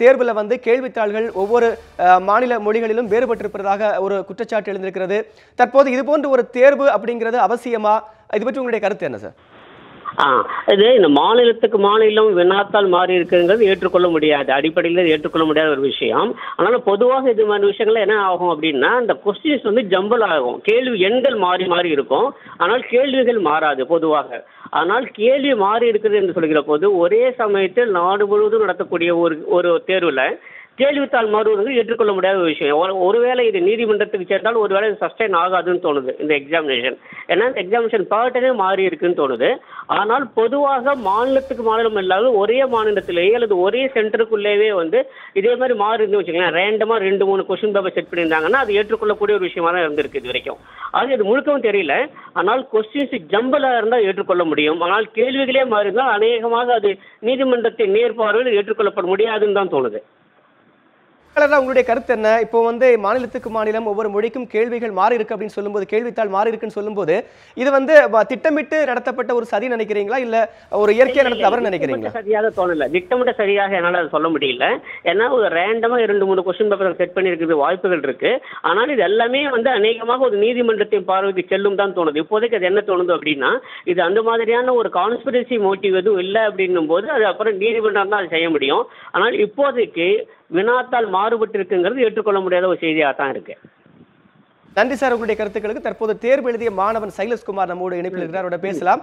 தேர்வில் கேள்வித்தாள்கள் ஒவ்வொரு மாநில மொழிகளிலும் வேறுபட்டிருப்பதாக ஒரு குற்றச்சாட்டு எழுந்திருக்கிறது. தற்போது இது போன்ற ஒரு தேர்வு அப்படிங்கிறது அவசியமா? இது பற்றி உங்களுடைய கருத்து என்ன சார்? இது இந்த மாநிலத்துக்கு மாநிலம் வினாத்தால் மாறி இருக்குங்கிறது ஏற்றுக்கொள்ள முடியாது. அடிப்படையில் ஏற்றுக்கொள்ள முடியாத ஒரு விஷயம். ஆனாலும் பொதுவாக இது மாதிரி விஷயங்கள் என்ன ஆகும் அப்படின்னா, இந்த கொஸ்டின்ஸ் ஜம்பிள் ஆகும். கேள்வி எண்கள் மாறி மாறி இருக்கும், ஆனால் கேள்விகள் மாறாது பொதுவாக. ஆனால் கேள்வி மாறி இருக்குது என்று சொல்கிற போது ஒரே சமயத்தில் நாடு முழுவதும் நடத்தக்கூடிய ஒரு தேர்வில் கேள்வித்தாள் மாறுவது ஏற்றுக்கொள்ள முடியாத ஒரு விஷயம். ஒருவேளை இது நீதிமன்றத்துக்கு சேர்ந்தால் ஒருவேளை இது சஸ்டைன் ஆகாதுன்னு தோணுது இந்த எக்ஸாமினேஷன். ஏன்னா இந்த எக்ஸாமினேஷன் பேட்டர்னே மாறி இருக்குன்னு தோணுது. ஆனால் பொதுவாக மாநிலத்துக்கு மாநிலம் இல்லாத ஒரே மாநிலத்திலேயே அல்லது ஒரே சென்டருக்குள்ளேயே இதே மாதிரி மாறி இருந்து வச்சுக்கலாம். ரேண்டமாக 2-3 கொஸ்டின் பேப்பர் செட் பண்ணியிருந்தாங்கன்னா அது ஏற்றுக்கொள்ளக்கூடிய ஒரு விஷயமா தான் இருந்திருக்கு இது வரைக்கும். அது இது முழுக்கவும் தெரியல. ஆனால் கொஸ்டின்ஸ் ஜம்பிளாக இருந்தால் ஏற்றுக்கொள்ள முடியும். ஆனால் கேள்விகளே மாறி இருந்தால் அநேகமாக அது நீதிமன்றத்தின் நேர்பார்வையில் ஏற்றுக்கொள்ளப்பட முடியாதுன்னு தான் தோணுது. உங்களுடைய கருத்து என்ன? இப்போ மாநிலத்துக்கு மாநிலம் ஒவ்வொரு மொழிக்கும் கேள்விகள் மாறி இருக்கு அப்படின்னு சொல்லும்போது, கேள்வித்தாள் மாறி இருக்குன்னு சொல்லும்போது, இது திட்டமிட்டு நடத்தப்பட்ட ஒரு சதி நினைக்கிறீங்களா இல்ல ஒரு இயற்கையா நடத்த தவறு நினைக்கிறீங்களா? சரியாக தோணல. திட்டமிட்ட சரியாக என்னால சொல்ல முடியல. ஏன்னா ஒரு ரேண்டமா 2-3 கொஸ்டின் பேப்பர் செட் பண்ணிருக்கிறது வாய்ப்புகள் இருக்கு. ஆனால் இது எல்லாமே அநேகமாக ஒரு நீதிமன்றத்தின் பார்வைக்கு செல்லும் தான் தோணுது. இப்போதைக்கு அது என்ன தோணுது அப்படின்னா, இது அந்த மாதிரியான ஒரு கான்ஸ்பிரசி மோட்டிவ் எதுவும் இல்லை அப்படின்னும் போது அது அப்புறம் நீதிமன்றம் தான் அது செய்ய முடியும். ஆனால் இப்போதைக்கு வினாத்தால் மாறுபட்டு இருக்குங்கிறது ஏற்றுக்கொள்ள முடியாத ஒரு செய்தியாக தான் இருக்கு. நன்றி சார், உங்களுடைய கருத்துக்களுக்கு. தற்போது தேர்வு எழுதிய மாணவன் சைலஸ்குமார் நம்மோடு இணைப்பில் இருக்கிறார், அவரோட பேசலாம்.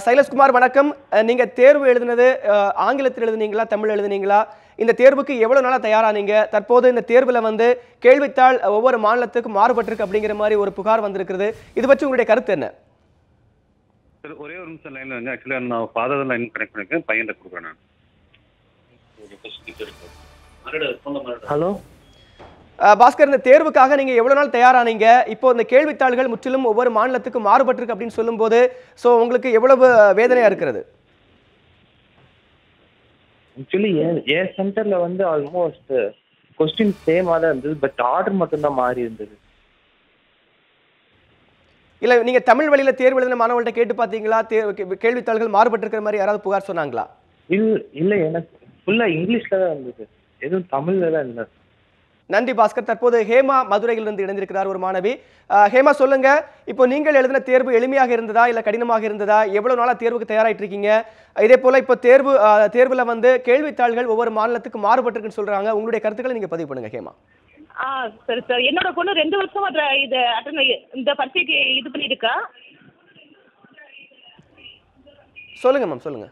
சைலஸ்குமார், வணக்கம். நீங்க தேர்வு எழுதினது ஆங்கிலத்தில் எழுதுனீங்களா, தமிழ் எழுதுனீங்களா? இந்த தேர்வுக்கு எவ்வளவு நாளா தயாரானீங்க? தற்போது இந்த தேர்வுல கேள்வித்தாள் ஒவ்வொரு மாநிலத்துக்கும் மாறுபட்டிருக்கு அப்படிங்கிற மாதிரி ஒரு புகார் வந்திருக்கிறது. இது பற்றி உங்களுடைய கருத்து என்ன? ஒரே ஒரு நிமிஷம் லைன்ல ஆக்சுவலா நான் ஃபாதர் லைன் கனெக்ட் பண்ணிருக்கேன், பையன் கொடுக்குறேன். ஹலோ பாஸ்கர், இந்த தேர்வுக்காக நீங்க எவ்வளவு நாள் தயாரானீங்க? இப்போ இந்த கேள்வித்தாள்கள் முற்றிலும் ஒவ்வொரு மாநிலத்துக்கும் மாறுபட்டிருக்கு அப்படின்னு சொல்லும்போது சோ உங்களுக்கு எவ்வளவு வேதனையா இருக்கிறது? ஆக்சுவலி என் சென்டர்ல ஆல்மோஸ்ட் கொஸ்டின் சேமா தான் இருந்தது, பட் ஆர்டர் மட்டும் தான் மாறி இருந்தது. இல்ல நீங்க தமிழ் வழியில தேர்வு எழுதின மாணவர்கள்ட்ட கேட்டு பாத்தீங்களா? கேள்வித்தாள்கள் மாறுபட்டிருக்கிற மாதிரி யாராவது புகார் சொன்னாங்களா? இல்ல எனக்கு ஃபுல்லா இங்கிலீஷ்ல தான் இருந்தது, எதுவும் தமிழ்ல தான் இல்லை. நன்றி பாஸ்கர். தற்போது ஹேமா மதுரையிலிருந்து இணைந்திருக்கிறார் ஒரு மாணவி. ஹேமா சொல்லுங்க, இப்போ நீங்கள் எழுதின தேர்வு எளிமையாக இருந்ததா இல்ல கடினமாக இருந்ததா? எவ்வளவு நாளா தேர்வுக்கு தயாராயிட்டு இருக்கீங்க? இதே போல இப்போ தேர்வுல வந்து கேள்வித்தாள்கள் ஒவ்வொரு மாநிலத்துக்கு மாறுபட்டிருக்குன்னு சொல்றாங்க. உங்களுடைய கருத்துக்களை நீங்க பதிவு பண்ணுங்க ஹேமா. சரி சார், என்னோட பொண்ணு 2 வருஷமா இது இந்த பரீட்சைக்கு இது பண்ணிருக்கா. சொல்லுங்க மேம், சொல்லுங்க.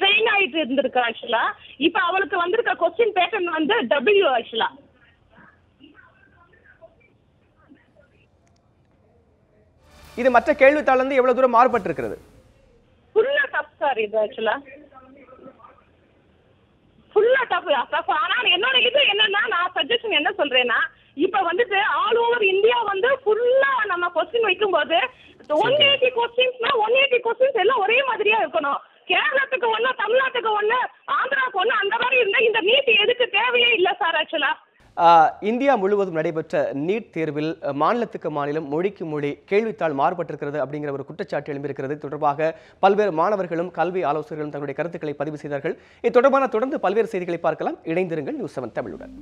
ட்ரெயின் ஆயிட்டு இருந்திருக்கா ஆக்சுவலா. இப்போ அவளுக்கு வந்திருக்க கொஸ்டின் பேட்டர்ன் வந்து W ஆக்சுவலா. இது மற்ற கேள்வித்தாள் வந்து எவ்வளவு தூரம் மாறுபட்டு இருக்கிறது? ஃபுல்லா டஃப் சார் இது ஆக்சுவலா. ஃபுல்லா டஃப். ஆனா என்னோட இது என்னன்னா, நான் சஜஷன் என்ன சொல்றேன்னா, இப்ப வந்துட்டு ஆல் ஓவர் இந்தியா வந்து ஃபுல்லா நம்ம கொஸ்டின் வைக்கும்போது 180 கொஸ்டின்ஸ்னா 180 கொஸ்டின்ஸ் எல்லாம் ஒரே மாதிரியா இருக்கணும். கேரளத்துக்கு ஒண்ணு, தமிழ்நாட்டுக்கு ஒண்ணு, ஆந்திராவுக்கு ஒண்ணு, அந்த மாதிரி இருந்தா இந்த நீட் எதுக்கு தேவையே இல்லை சார் ஆக்சுவலா. இந்தியா முழுவதும் நடைபெற்ற நீட் தேர்வில் மாநிலத்துக்கு மாநிலம், மொழிக்கு மொழி கேள்வித்தாள் மாறுபட்டிருக்கிறது அப்படிங்கிற ஒரு குற்றச்சாட்டு எழும்பியிருக்கிறது. தொடர்பாக பல்வேறு மாணவர்களும் கல்வி ஆலோசகர்களும் தங்களுடைய கருத்துக்களை பதிவு செய்தார்கள். இது தொடர்பான தொடர்ந்து பல்வேறு செய்திகளை பார்க்கலாம். இணைந்திருங்கள் நியூஸ் 7 தமிழுடன்.